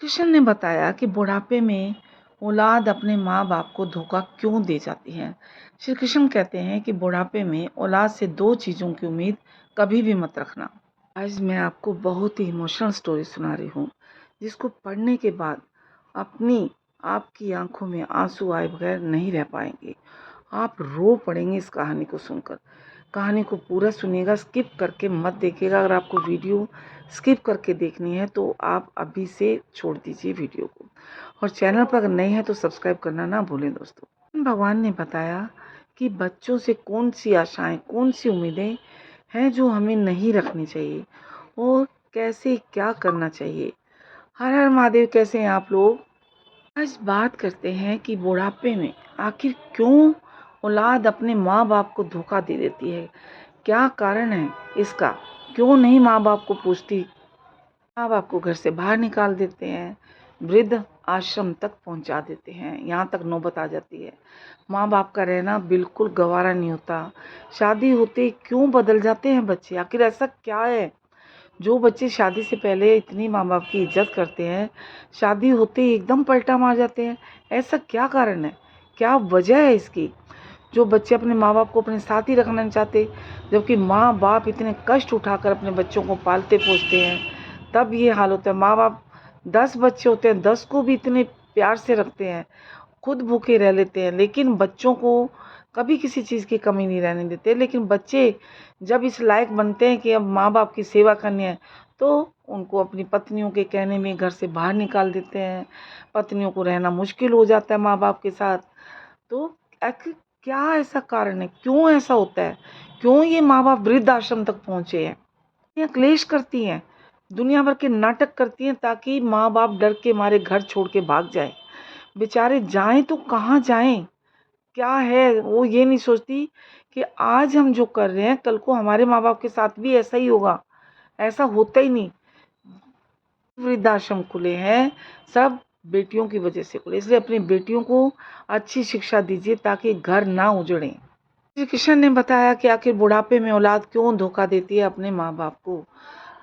कृष्ण ने बताया कि बुढ़ापे में औलाद अपने माँ बाप को धोखा क्यों दे जाती है। श्री कृष्ण कहते हैं कि बुढ़ापे में औलाद से दो चीज़ों की उम्मीद कभी भी मत रखना। आज मैं आपको बहुत ही इमोशनल स्टोरी सुना रही हूँ, जिसको पढ़ने के बाद आपकी आंखों में आंसू आए बगैर नहीं रह पाएंगे। आप रो पड़ेंगे इस कहानी को सुनकर। कहानी को पूरा सुनिएगा, स्किप करके मत देखिएगा। अगर आपको वीडियो स्किप करके देखनी है तो आप अभी से छोड़ दीजिए वीडियो को, और चैनल पर अगर नए हैं तो सब्सक्राइब करना ना भूलें दोस्तों। भगवान ने बताया कि बच्चों से कौन सी आशाएं, कौन सी उम्मीदें हैं जो हमें नहीं रखनी चाहिए और कैसे क्या करना चाहिए। हर हर महादेव, कैसे हैं आप लोग। आज बात करते हैं कि बुढ़ापे में आखिर क्यों औलाद अपने माँ बाप को धोखा दे देती है। क्या कारण है इसका? क्यों नहीं माँ बाप को पूछती, माँ बाप को घर से बाहर निकाल देते हैं, वृद्ध आश्रम तक पहुंचा देते हैं, यहाँ तक नौबत आ जाती है। माँ बाप का रहना बिल्कुल गवारा नहीं होता। शादी होते क्यों बदल जाते हैं बच्चे? आखिर ऐसा क्या है जो बच्चे शादी से पहले इतनी माँ बाप की इज्जत करते हैं, शादी होते ही एकदम पलटा मार जाते हैं? ऐसा क्या कारण है, क्या वजह है इसकी, जो बच्चे अपने माँ बाप को अपने साथ ही रखना नहीं चाहते, जबकि माँ बाप इतने कष्ट उठाकर अपने बच्चों को पालते पोसते हैं। तब ये हाल होता है। माँ बाप 10 बच्चे होते हैं, 10 को भी इतने प्यार से रखते हैं, खुद भूखे रह लेते हैं, लेकिन बच्चों को कभी किसी चीज़ की कमी नहीं रहने देते। लेकिन बच्चे जब इस लायक बनते हैं कि अब माँ बाप की सेवा करनी है, तो उनको अपनी पत्नियों के कहने में घर से बाहर निकाल देते हैं। पत्नियों को रहना मुश्किल हो जाता है माँ बाप के साथ। तो आखिर क्या ऐसा कारण है, क्यों ऐसा होता है, क्यों ये माँ बाप वृद्ध आश्रम तक पहुँचे हैं? ये क्लेश करती हैं, दुनिया भर के नाटक करती हैं, ताकि माँ बाप डर के मारे घर छोड़ के भाग जाएं। बेचारे जाएं तो कहाँ जाएं? क्या है, वो ये नहीं सोचती कि आज हम जो कर रहे हैं कल को हमारे माँ बाप के साथ भी ऐसा ही होगा। ऐसा होता ही नहीं। वृद्धाश्रम खुले हैं सब बेटियों की वजह से खुले, इसलिए अपनी बेटियों को अच्छी शिक्षा दीजिए ताकि घर ना उजड़े। श्री कृष्ण ने बताया कि आखिर बुढ़ापे में औलाद क्यों धोखा देती है अपने माँ बाप को।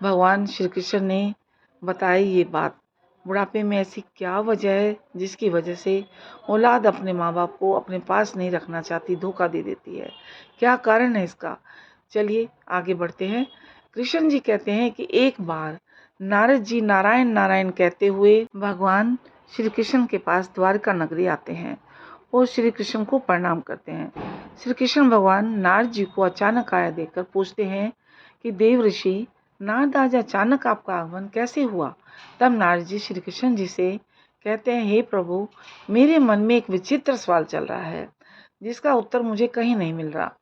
भगवान श्री कृष्ण ने बताई ये बात। बुढ़ापे में ऐसी क्या वजह है जिसकी वजह से औलाद अपने माँ बाप को अपने पास नहीं रखना चाहती, धोखा दे देती है? क्या कारण है इसका? चलिए आगे बढ़ते हैं। कृष्ण जी कहते हैं कि एक बार नारद जी नारायण नारायण कहते हुए भगवान श्री कृष्ण के पास द्वारका नगरी आते हैं और श्री कृष्ण को प्रणाम करते हैं। श्री कृष्ण भगवान नारद जी को अचानक आया देखकर पूछते हैं कि देव ऋषि नारद, आज अचानक आपका आगमन कैसे हुआ? तब नारद जी श्री कृष्ण जी से कहते हैं, हे प्रभु, मेरे मन में एक विचित्र सवाल चल रहा है जिसका उत्तर मुझे कहीं नहीं मिल रहा।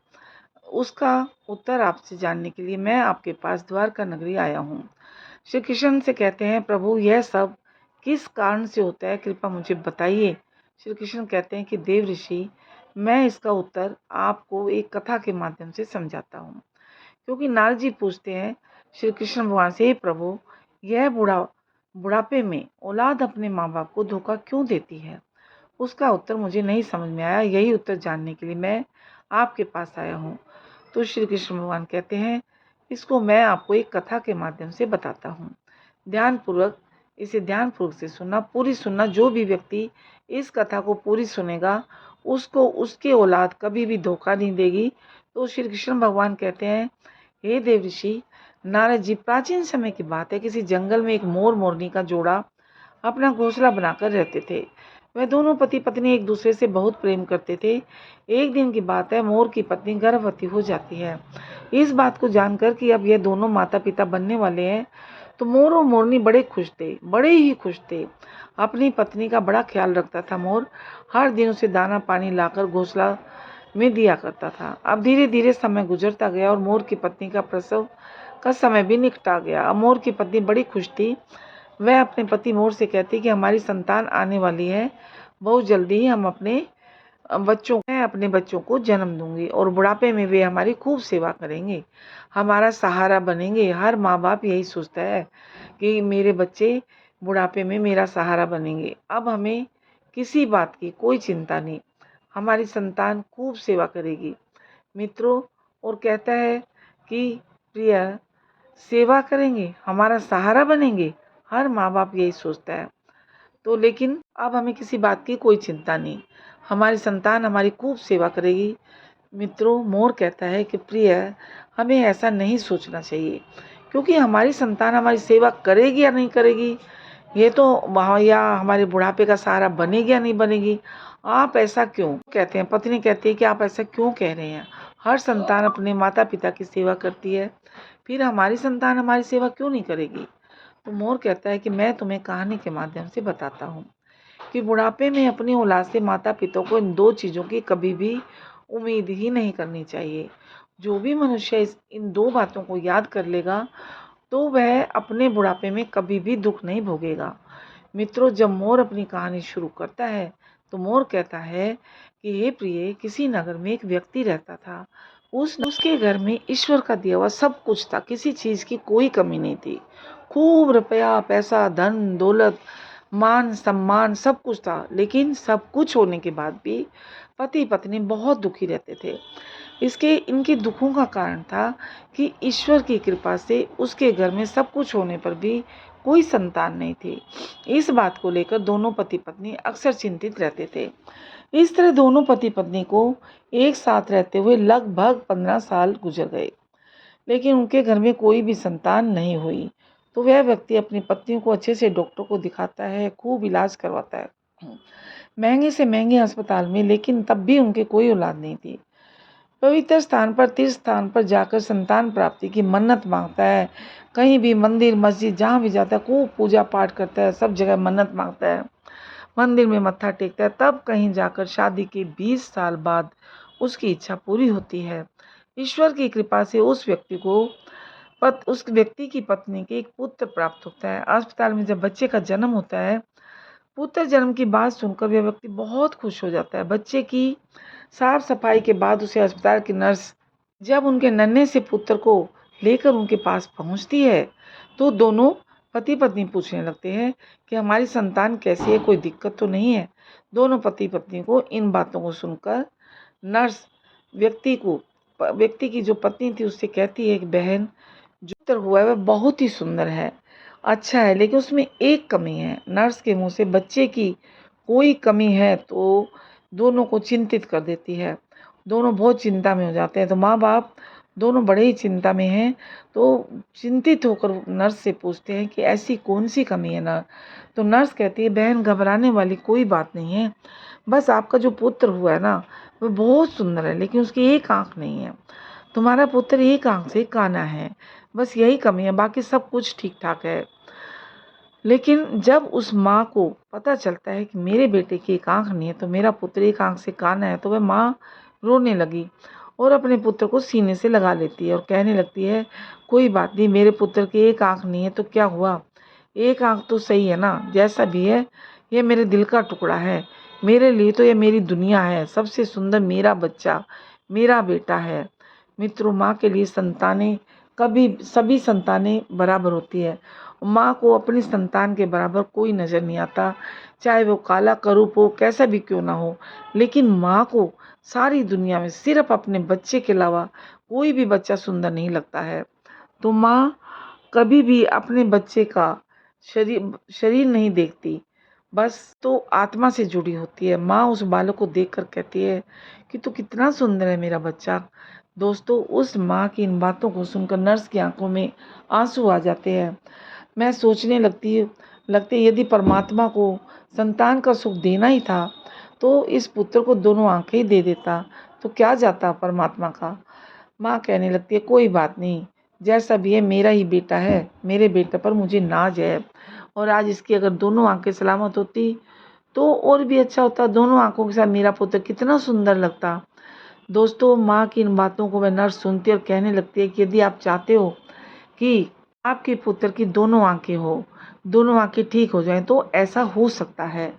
उसका उत्तर आपसे जानने के लिए मैं आपके पास द्वारका नगरी आया हूँ। श्री कृष्ण से कहते हैं, प्रभु, यह सब किस कारण से होता है, कृपया मुझे बताइए। श्री कृष्ण कहते हैं कि देव ऋषि, मैं इसका उत्तर आपको एक कथा के माध्यम से समझाता हूँ। क्योंकि नारद जी पूछते हैं श्री कृष्ण भगवान से, हे प्रभु, यह बुढ़ापे में औलाद अपने माँ बाप को धोखा क्यों देती है, उसका उत्तर मुझे नहीं समझ में आया। यही उत्तर जानने के लिए मैं आपके पास आया हूँ। तो श्री कृष्ण भगवान कहते हैं, इसको मैं आपको एक कथा के माध्यम से बताता हूँ। इसे ध्यानपूर्वक से सुनना, पूरी सुनना। जो भी व्यक्ति इस कथा को पूरी सुनेगा उसको उसकी औलाद कभी भी धोखा नहीं देगी। तो श्री कृष्ण भगवान कहते हैं, हे देव ऋषि नारद जी, प्राचीन समय की बात है, किसी जंगल में एक मोर मोरनी का जोड़ा अपना घोंसला बनाकर रहते थे। वह दोनों पति पत्नी एक दूसरे से बहुत प्रेम करते थे। एक दिन की बात है, मोर की पत्नी गर्भवती हो जाती है। इस बात को जानकर कि अब यह दोनों माता पिता बनने वाले हैं, तो मोर और मोरनी बड़े खुश थे, बड़े ही खुश थे। अपनी पत्नी का बड़ा ख्याल रखता था मोर। हर दिन उसे दाना पानी लाकर घोंसला में दिया करता था। अब धीरे धीरे समय गुजरता गया और मोर की पत्नी का प्रसव का समय भी निकटा गया। अब मोर की पत्नी बड़ी खुश थी। वह अपने पति मोर से कहती कि हमारी संतान आने वाली है, बहुत जल्दी ही हम अपने बच्चों को जन्म दूंगी और बुढ़ापे में वे हमारी खूब सेवा करेंगे, हमारा सहारा बनेंगे। हर माँ बाप यही सोचता है कि मेरे बच्चे बुढ़ापे में मेरा सहारा बनेंगे। अब हमें किसी बात की कोई चिंता नहीं, हमारी संतान खूब सेवा करेगी मित्रों। और कहता है कि प्रिय, सेवा करेंगे, हमारा सहारा बनेंगे। हर माँ बाप यही सोचता है। तो लेकिन अब हमें किसी बात की कोई चिंता नहीं, हमारी संतान हमारी खूब सेवा करेगी। मित्रों, मोर कहता है कि प्रिय, हमें ऐसा नहीं सोचना चाहिए, क्योंकि हमारी संतान हमारी सेवा करेगी या नहीं करेगी, ये तो वहाँ या हमारे बुढ़ापे का सहारा बनेगी या नहीं बनेगी। आप ऐसा क्यों कहते हैं? पत्नी कहती है कि आप ऐसा क्यों कह रहे हैं? हर संतान अपने माता पिता की सेवा करती है, फिर हमारी संतान हमारी सेवा क्यों नहीं करेगी? तो मोर कहता है कि मैं तुम्हें कहानी के माध्यम से बताता हूँ कि बुढ़ापे में अपनी औलाद से माता पिता को इन दो चीज़ों की कभी भी उम्मीद ही नहीं करनी चाहिए। जो भी मनुष्य इन दो बातों को याद कर लेगा, तो वह अपने बुढ़ापे में कभी भी दुख नहीं भोगेगा। मित्रों, जब मोर अपनी कहानी शुरू करता है तो मोर कहता है कि हे प्रिय, किसी नगर में एक व्यक्ति रहता था। उसके घर में ईश्वर का दिया हुआ सब कुछ था, किसी चीज़ की कोई कमी नहीं थी। खूब रुपया पैसा धन दौलत मान सम्मान सब कुछ था, लेकिन सब कुछ होने के बाद भी पति पत्नी बहुत दुखी रहते थे। इनके दुखों का कारण था कि ईश्वर की कृपा से उसके घर में सब कुछ होने पर भी कोई संतान नहीं थी। इस बात को लेकर दोनों पति पत्नी अक्सर चिंतित रहते थे। इस तरह दोनों पति पत्नी को एक साथ रहते हुए लगभग 15 साल गुजर गए, लेकिन उनके घर में कोई भी संतान नहीं हुई। तो वह व्यक्ति अपनी पत्नियों को अच्छे से डॉक्टर को दिखाता है, खूब इलाज करवाता है, महंगे से महंगे अस्पताल में, लेकिन तब भी उनके कोई औलाद नहीं थी। पवित्र स्थान पर तीर्थ स्थान पर जाकर संतान प्राप्ति की मन्नत मांगता है। कहीं भी मंदिर मस्जिद जहाँ भी जाता है खूब पूजा पाठ करता है, सब जगह मन्नत मांगता है, मंदिर में मत्था टेकता है। तब कहीं जाकर शादी के 20 साल बाद उसकी इच्छा पूरी होती है। ईश्वर की कृपा से उस व्यक्ति की पत्नी के एक पुत्र प्राप्त होता है। अस्पताल में जब बच्चे का जन्म होता है, पुत्र जन्म की बात सुनकर वह व्यक्ति बहुत खुश हो जाता है। बच्चे की साफ सफाई के बाद उसे अस्पताल की नर्स जब उनके नन्हे से पुत्र को लेकर उनके पास पहुंचती है, तो दोनों पति पत्नी पूछने लगते हैं कि हमारी संतान कैसी है, कोई दिक्कत तो नहीं है। दोनों पति पत्नी को इन बातों को सुनकर नर्स व्यक्ति की जो पत्नी थी उससे कहती है कि बहन, जो पुत्र हुआ है वह बहुत ही सुंदर है, अच्छा है, लेकिन उसमें एक कमी है। नर्स के मुंह से बच्चे की कोई कमी है तो दोनों को चिंतित कर देती है। दोनों बहुत चिंता में हो जाते हैं। तो माँ बाप दोनों बड़े ही चिंता में हैं। तो चिंतित होकर नर्स से पूछते हैं कि ऐसी कौन सी कमी है ना? तो नर्स कहती है, बहन घबराने वाली कोई बात नहीं है, बस आपका जो पुत्र हुआ है ना वह बहुत सुंदर है, लेकिन उसकी एक आँख नहीं है। तुम्हारा पुत्र एक आँख से काना है, बस यही कमी है, बाकी सब कुछ ठीक ठाक है। लेकिन जब उस माँ को पता चलता है कि मेरे बेटे की एक आँख नहीं है तो मेरा पुत्र एक आँख से काना है, तो वह माँ रोने लगी और अपने पुत्र को सीने से लगा लेती है और कहने लगती है, कोई बात नहीं, मेरे पुत्र की एक आँख नहीं है तो क्या हुआ, एक आँख तो सही है ना, जैसा भी है ये मेरे दिल का टुकड़ा है, मेरे लिए तो ये मेरी दुनिया है, सबसे सुंदर मेरा बच्चा मेरा बेटा है। मित्रों, माँ के लिए सभी संतानें बराबर होती है। माँ को अपनी संतान के बराबर कोई नज़र नहीं आता, चाहे वो काला करूप हो, कैसा भी क्यों ना हो, लेकिन माँ को सारी दुनिया में सिर्फ अपने बच्चे के अलावा कोई भी बच्चा सुंदर नहीं लगता है। तो माँ कभी भी अपने बच्चे का शरीर नहीं देखती, बस तो आत्मा से जुड़ी होती है। माँ उस बालक को देखकर कहती है कि तू कितना सुंदर है मेरा बच्चा। दोस्तों, उस माँ की इन बातों को सुनकर नर्स की आंखों में आंसू आ जाते हैं। मैं सोचने लगती यदि परमात्मा को संतान का सुख देना ही था तो इस पुत्र को दोनों आंखें ही दे देता, तो क्या जाता परमात्मा का। माँ कहने लगती है, कोई बात नहीं, जैसा भी है मेरा ही बेटा है, मेरे बेटे पर मुझे नाज है, और आज इसकी अगर दोनों आंखें सलामत होती तो और भी अच्छा होता, दोनों आंखों के साथ मेरा पुत्र कितना सुंदर लगता। दोस्तों, माँ की इन बातों को वह नर्स सुनती और कहने लगती है कि यदि आप चाहते हो कि आपके पुत्र की दोनों आंखें हो, दोनों आंखें ठीक हो जाएं, तो ऐसा हो सकता है।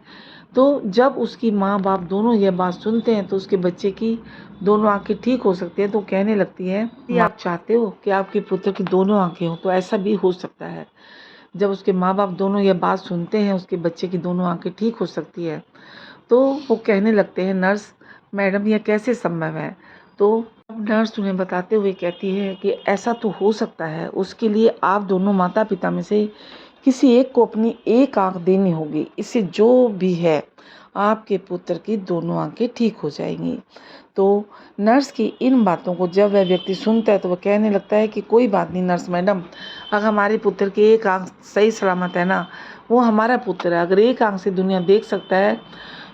तो जब उसकी माँ बाप दोनों यह बात सुनते हैं तो उसके बच्चे की दोनों आंखें ठीक हो सकती है, तो कहने लगती है कि आप चाहते हो कि आपके पुत्र की दोनों आंखें हो, तो ऐसा भी हो सकता है। जब उसके माँ बाप दोनों यह बात सुनते हैं उसके बच्चे की दोनों आंखें ठीक हो सकती है, तो वो कहने लगते हैं, नर्स मैडम यह कैसे संभव है? तो अब नर्स उन्हें बताते हुए कहती है कि ऐसा तो हो सकता है, उसके लिए आप दोनों माता पिता में से किसी एक को अपनी एक आंख देनी होगी, इससे जो भी है आपके पुत्र की दोनों आंखें ठीक हो जाएंगी। तो नर्स की इन बातों को जब वह व्यक्ति सुनता है तो वह कहने लगता है कि कोई बात नहीं नर्स मैडम, अगर हमारे पुत्र की एक आंख सही सलामत है ना, वो हमारा पुत्र है, अगर एक आंख से दुनिया देख सकता है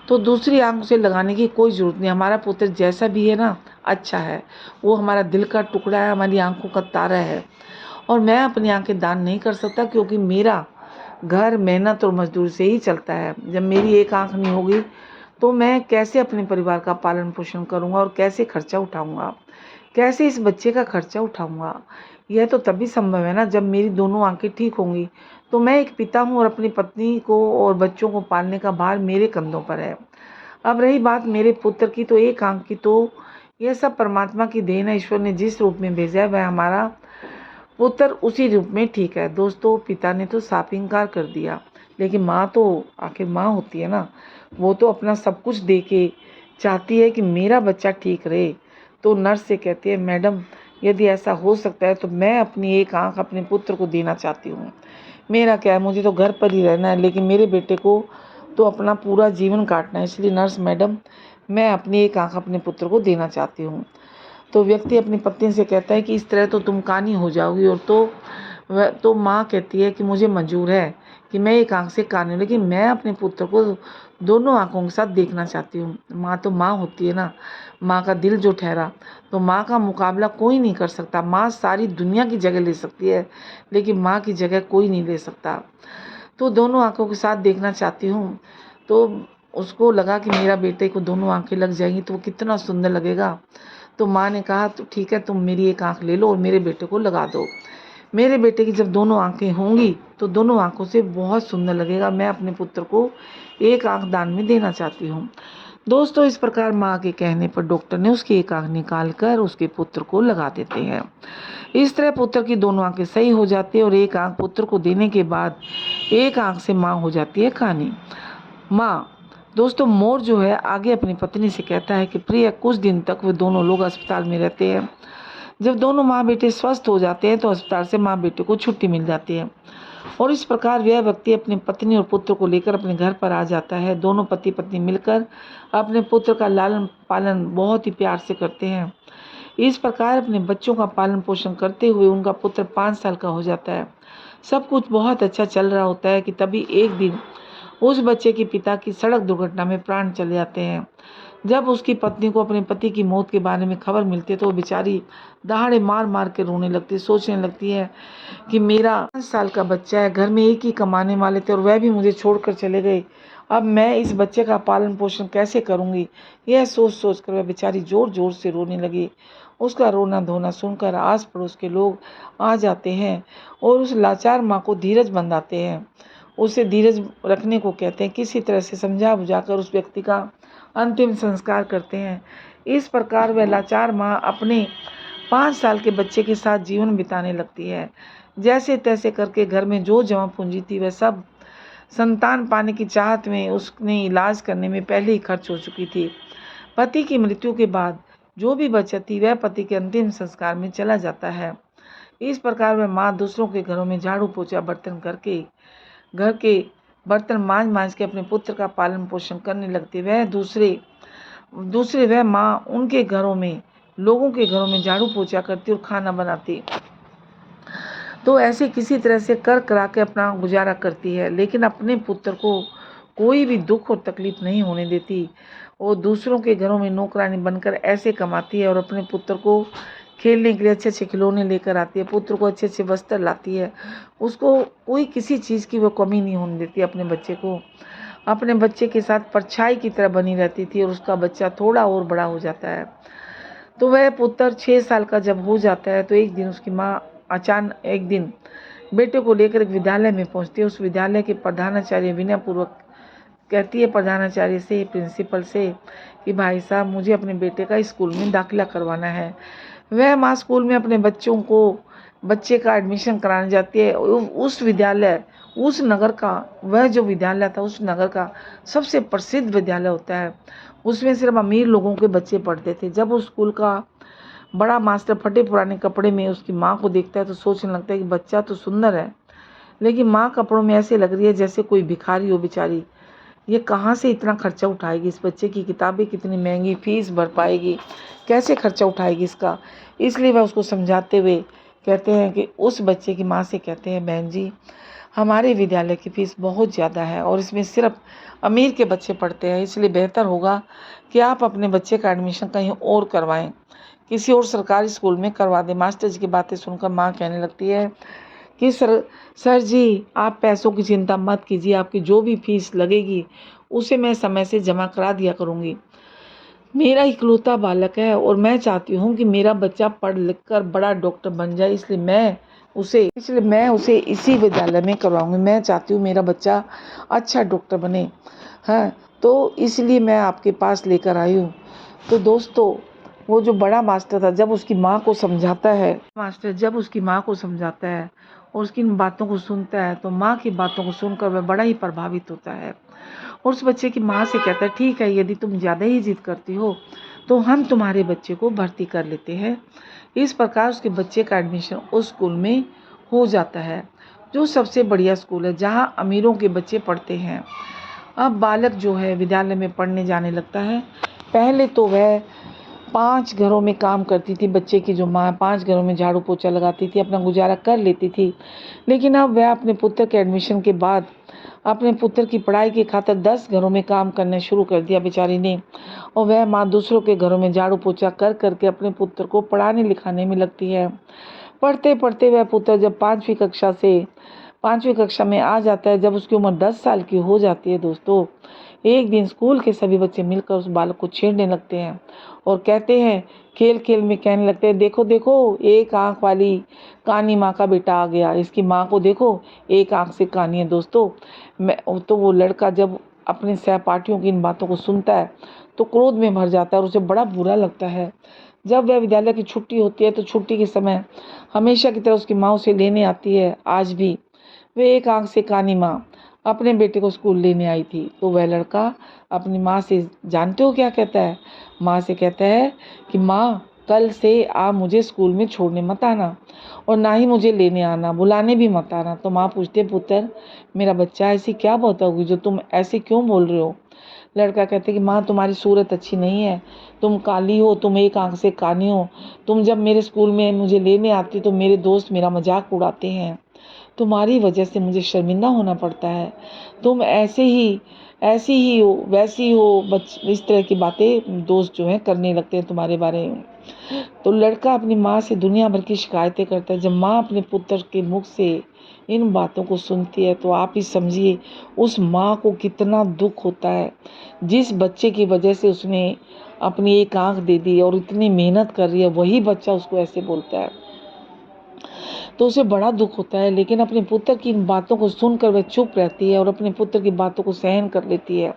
तो दूसरी आंख से लगाने की कोई ज़रूरत नहीं। हमारा पुत्र जैसा भी है ना, अच्छा है, वो हमारा दिल का टुकड़ा है, हमारी आंखों का तारा है। और मैं अपनी आंखें दान नहीं कर सकता क्योंकि मेरा घर मेहनत और मजदूरी से ही चलता है। जब मेरी एक आंख नहीं होगी तो मैं कैसे अपने परिवार का पालन पोषण करूँगा और कैसे खर्चा उठाऊँगा, कैसे इस बच्चे का खर्चा उठाऊँगा। यह तो तभी संभव है ना जब मेरी दोनों आंखें ठीक होंगी। तो मैं एक पिता हूँ और अपनी पत्नी को और बच्चों को पालने का भार मेरे कंधों पर है। अब रही बात मेरे पुत्र की, तो एक आंख की, तो यह सब परमात्मा की देन है। ईश्वर ने जिस रूप में भेजा है वह हमारा पुत्र उसी रूप में ठीक है। दोस्तों, पिता ने तो साफ इनकार कर दिया, लेकिन माँ तो आखिर माँ होती है ना, वो तो अपना सब कुछ दे के चाहती है कि मेरा बच्चा ठीक रहे। तो नर्स से कहती है, मैडम यदि ऐसा हो सकता है तो मैं अपनी एक आंख अपने पुत्र को देना चाहती हूँ। मेरा क्या है, मुझे तो घर पर ही रहना है, लेकिन मेरे बेटे को तो अपना पूरा जीवन काटना है। इसलिए नर्स मैडम, मैं अपनी एक आंख अपने पुत्र को देना चाहती हूँ। तो व्यक्ति अपनी पत्नी से कहता है कि इस तरह तो तुम कानी हो जाओगी। और तो माँ कहती है कि मुझे मंजूर है कि मैं एक आंख से कानी हूँ, लेकिन मैं अपने पुत्र को दोनों आंखों के साथ देखना चाहती हूँ। माँ तो माँ होती है ना, माँ का दिल जो ठहरा, तो माँ का मुकाबला कोई नहीं कर सकता। माँ सारी दुनिया की जगह ले सकती है, लेकिन माँ की जगह कोई नहीं ले सकता। तो दोनों आंखों के साथ देखना चाहती हूँ। तो उसको लगा कि मेरा बेटे को दोनों आंखें लग जाएंगी तो वो कितना सुंदर लगेगा। तो माँ ने कहा, तो ठीक है, तुम मेरी एक आंख ले लो और मेरे बेटे को लगा दो। मेरे बेटे की जब दोनों आंखें होंगी तो दोनों आंखों से बहुत सुंदर लगेगा। मैं अपने पुत्र को एक आंख दान में देना चाहती हूँ। दोस्तों, इस प्रकार माँ के कहने पर डॉक्टर ने उसकी एक आंख निकाल कर उसके पुत्र को लगा देते हैं। इस तरह पुत्र की दोनों आंखें सही हो जाती है और एक आंख पुत्र को देने के बाद एक आंख से माँ हो जाती है कानी। माँ, दोस्तों, मोर जो है आगे अपनी पत्नी से कहता है कि प्रिय, कुछ दिन तक वे दोनों लोग अस्पताल में रहते हैं। जब दोनों माँ बेटे स्वस्थ हो जाते हैं तो अस्पताल से माँ बेटे को छुट्टी मिल जाती है और इस प्रकार वह व्यक्ति अपनी पत्नी और पुत्र को लेकर अपने घर पर आ जाता है। दोनों पति पत्नी मिलकर अपने पुत्र का लालन पालन बहुत ही प्यार से करते हैं। इस प्रकार अपने बच्चों का पालन पोषण करते हुए उनका पुत्र 5 साल का हो जाता है। सब कुछ बहुत अच्छा चल रहा होता है कि तभी एक दिन उस बच्चे के पिता की सड़क दुर्घटना में प्राण चले जाते हैं। जब उसकी पत्नी को अपने पति की मौत के बारे में खबर मिलती है तो वो बेचारी दहाड़े मार मार के रोने लगती है। सोचने लगती है कि मेरा 5 साल का बच्चा है, घर में एक ही कमाने वाले थे और वह भी मुझे छोड़कर चले गए। अब मैं इस बच्चे का पालन पोषण कैसे करूंगी? यह सोच सोच कर वह बेचारी जोर जोर से रोने लगी। उसका रोना धोना सुनकर आस पड़ोस के लोग आ जाते हैं और उस लाचार माँ को धीरज बंधाते हैं, उसे धीरज रखने को कहते हैं, किसी तरह से समझा बुझाकर उस व्यक्ति का अंतिम संस्कार करते हैं। इस प्रकार वह लाचार माँ अपने 5 साल के बच्चे के साथ जीवन बिताने लगती है। जैसे तैसे करके घर में जो जमा पूंजी थी वह सब संतान पाने की चाहत में उसने इलाज करने में पहले ही खर्च हो चुकी थी। पति की मृत्यु के बाद जो भी बचत थी वह पति के अंतिम संस्कार में चला जाता है। इस प्रकार वह माँ दूसरों के घरों में झाड़ू पोछा बर्तन करके घर के बर्तन मांज मांज के अपने पुत्र का पालन पोषण करने लगती। वह दूसरे वह माँ उनके घरों में, लोगों के घरों में झाड़ू पोछा करती और खाना बनाती। तो ऐसे किसी तरह से कर करा के अपना गुजारा करती है, लेकिन अपने पुत्र को कोई भी दुख और तकलीफ नहीं होने देती। वो दूसरों के घरों में नौकरानी बनकर ऐसे कमाती है और अपने पुत्र को खेलने के लिए अच्छे अच्छे खिलौने लेकर आती है, पुत्र को अच्छे अच्छे वस्त्र लाती है। उसको कोई किसी चीज़ की वो कमी नहीं होने देती। अपने बच्चे को अपने बच्चे के साथ परछाई की तरह बनी रहती थी और उसका बच्चा थोड़ा और बड़ा हो जाता है। तो वह पुत्र 6 साल का जब हो जाता है तो एक दिन उसकी माँ अचानक एक दिन बेटे को लेकर एक विद्यालय में पहुंचती है। उस विद्यालय के प्रधानाचार्य विनयपूर्वक कहती है प्रधानाचार्य से, प्रिंसिपल से, कि भाई साहब, मुझे अपने बेटे का स्कूल में दाखिला करवाना है। वह माँ स्कूल में अपने बच्चे का एडमिशन कराने जाती है। उस विद्यालय, उस नगर का, वह जो विद्यालय था उस नगर का सबसे प्रसिद्ध विद्यालय होता है। उसमें सिर्फ अमीर लोगों के बच्चे पढ़ते थे। जब उस स्कूल का बड़ा मास्टर फटे पुराने कपड़े में उसकी माँ को देखता है तो सोचने लगता है कि बच्चा तो सुंदर है, लेकिन माँ कपड़ों में ऐसे लग रही है जैसे कोई भिखारी हो बेचारी। ये कहाँ से इतना खर्चा उठाएगी, इस बच्चे की किताबें कितनी महंगी, फीस भर पाएगी, कैसे खर्चा उठाएगी इसका। इसलिए वह उसको समझाते हुए कहते हैं कि उस बच्चे की माँ से कहते हैं, बहन जी हमारे विद्यालय की फ़ीस बहुत ज़्यादा है और इसमें सिर्फ अमीर के बच्चे पढ़ते हैं, इसलिए बेहतर होगा कि आप अपने बच्चे का एडमिशन कहीं और करवाएं, किसी और सरकारी स्कूल में करवा दें। मास्टर जी की बातें सुनकर माँ कहने लगती है कि सर जी आप पैसों की चिंता मत कीजिए, आपकी जो भी फीस लगेगी उसे मैं समय से जमा करा दिया करूँगी। मेरा इकलौता बालक है और मैं चाहती हूँ कि मेरा बच्चा पढ़ लिख कर बड़ा डॉक्टर बन जाए, इसलिए मैं उसे इसी विद्यालय में करवाऊँगी। मैं चाहती हूँ मेरा बच्चा अच्छा डॉक्टर बने, हाँ, तो इसलिए मैं आपके पास लेकर आई हूँ। तो दोस्तों, वो जो बड़ा मास्टर था जब उसकी माँ को समझाता है और उसकी इन बातों को सुनता है, तो माँ की बातों को सुनकर वह बड़ा ही प्रभावित होता है और उस बच्चे की माँ से कहता है, ठीक है, यदि तुम ज़्यादा ही जिद करती हो तो हम तुम्हारे बच्चे को भर्ती कर लेते हैं। इस प्रकार उसके बच्चे का एडमिशन उस स्कूल में हो जाता है, जो सबसे बढ़िया स्कूल है जहाँ अमीरों के बच्चे पढ़ते हैं। अब बालक जो है विद्यालय में पढ़ने जाने लगता है। पहले तो वह 5 घरों में काम करती थी, बच्चे की जो माँ 5 घरों में झाड़ू पोछा लगाती थी, अपना गुजारा कर लेती थी। लेकिन अब वह अपने पुत्र के एडमिशन के बाद अपने पुत्र की पढ़ाई की खातिर 10 घरों में काम करना शुरू कर दिया बेचारी ने, और वह माँ दूसरों के घरों में झाड़ू पोछा कर करके अपने पुत्र को पढ़ाने लिखाने में लगती है। पढ़ते पढ़ते वह पुत्र जब 5वीं कक्षा में आ जाता है, जब उसकी उम्र 10 साल की हो जाती है दोस्तों, एक दिन स्कूल के सभी बच्चे मिलकर उस बालक को छेड़ने लगते हैं और कहते हैं, खेल खेल में कहने लगते हैं, देखो देखो एक आंख वाली कानी माँ का बेटा आ गया, इसकी माँ को देखो एक आंख से कानी है। दोस्तों, तो वो लड़का जब अपने सहपाठियों की इन बातों को सुनता है तो क्रोध में भर जाता है और उसे बड़ा बुरा लगता है। जब वह विद्यालय की छुट्टी होती है तो छुट्टी के समय हमेशा की तरह उसकी माँ उसे लेने आती है। आज भी वे एक आंख से कानी माँ अपने बेटे को स्कूल लेने आई थी। तो वह लड़का अपनी माँ से, जानते हो क्या कहता है? माँ से कहता है कि माँ, कल से आप मुझे स्कूल में छोड़ने मत आना और ना ही मुझे लेने आना, बुलाने भी मत आना। तो माँ पूछती है, पुत्र मेरा बच्चा, ऐसी क्या बात होगी जो तुम ऐसे क्यों बोल रहे हो? लड़का कहते कि माँ, तुम्हारी सूरत अच्छी नहीं है, तुम काली हो, तुम एक आंख से कानी हो। तुम जब मेरे स्कूल में मुझे लेने आती तो मेरे दोस्त मेरा मजाक उड़ाते हैं, तुम्हारी वजह से मुझे शर्मिंदा होना पड़ता है। तुम ऐसी ही हो, वैसी हो, इस तरह की बातें दोस्त जो हैं करने लगते हैं तुम्हारे बारे में। तो लड़का अपनी माँ से दुनिया भर की शिकायतें करता है। जब माँ अपने पुत्र के मुख से इन बातों को सुनती है तो आप ही समझिए उस माँ को कितना दुख होता है। जिस बच्चे की वजह से उसने अपनी एक आंख दे दी और इतनी मेहनत कर रही है, वही बच्चा उसको ऐसे बोलता है तो उसे बड़ा दुख होता है। लेकिन अपने पुत्र की इन बातों को सुनकर वह चुप रहती है और अपने पुत्र की बातों को सहन कर लेती है।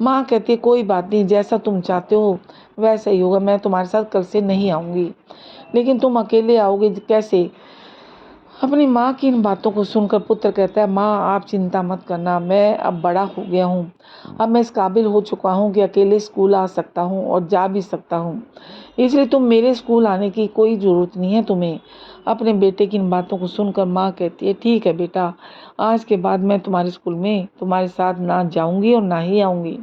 माँ कहती है, कोई बात नहीं, जैसा तुम चाहते हो वैसा ही होगा, मैं तुम्हारे साथ कल से नहीं आऊँगी। लेकिन तुम अकेले आओगे कैसे? अपनी माँ की इन बातों को सुनकर पुत्र कहता है, माँ आप चिंता मत करना, मैं अब बड़ा हो गया हूँ, अब मैं इस काबिल हो चुका हूँ कि अकेले स्कूल आ सकता हूँ और जा भी सकता हूँ, इसलिए तुम मेरे स्कूल आने की कोई ज़रूरत नहीं है तुम्हें। अपने बेटे की इन बातों को सुनकर माँ कहती है, ठीक है बेटा, आज के बाद मैं तुम्हारे स्कूल में तुम्हारे साथ ना जाऊँगी और ना ही आऊँगी।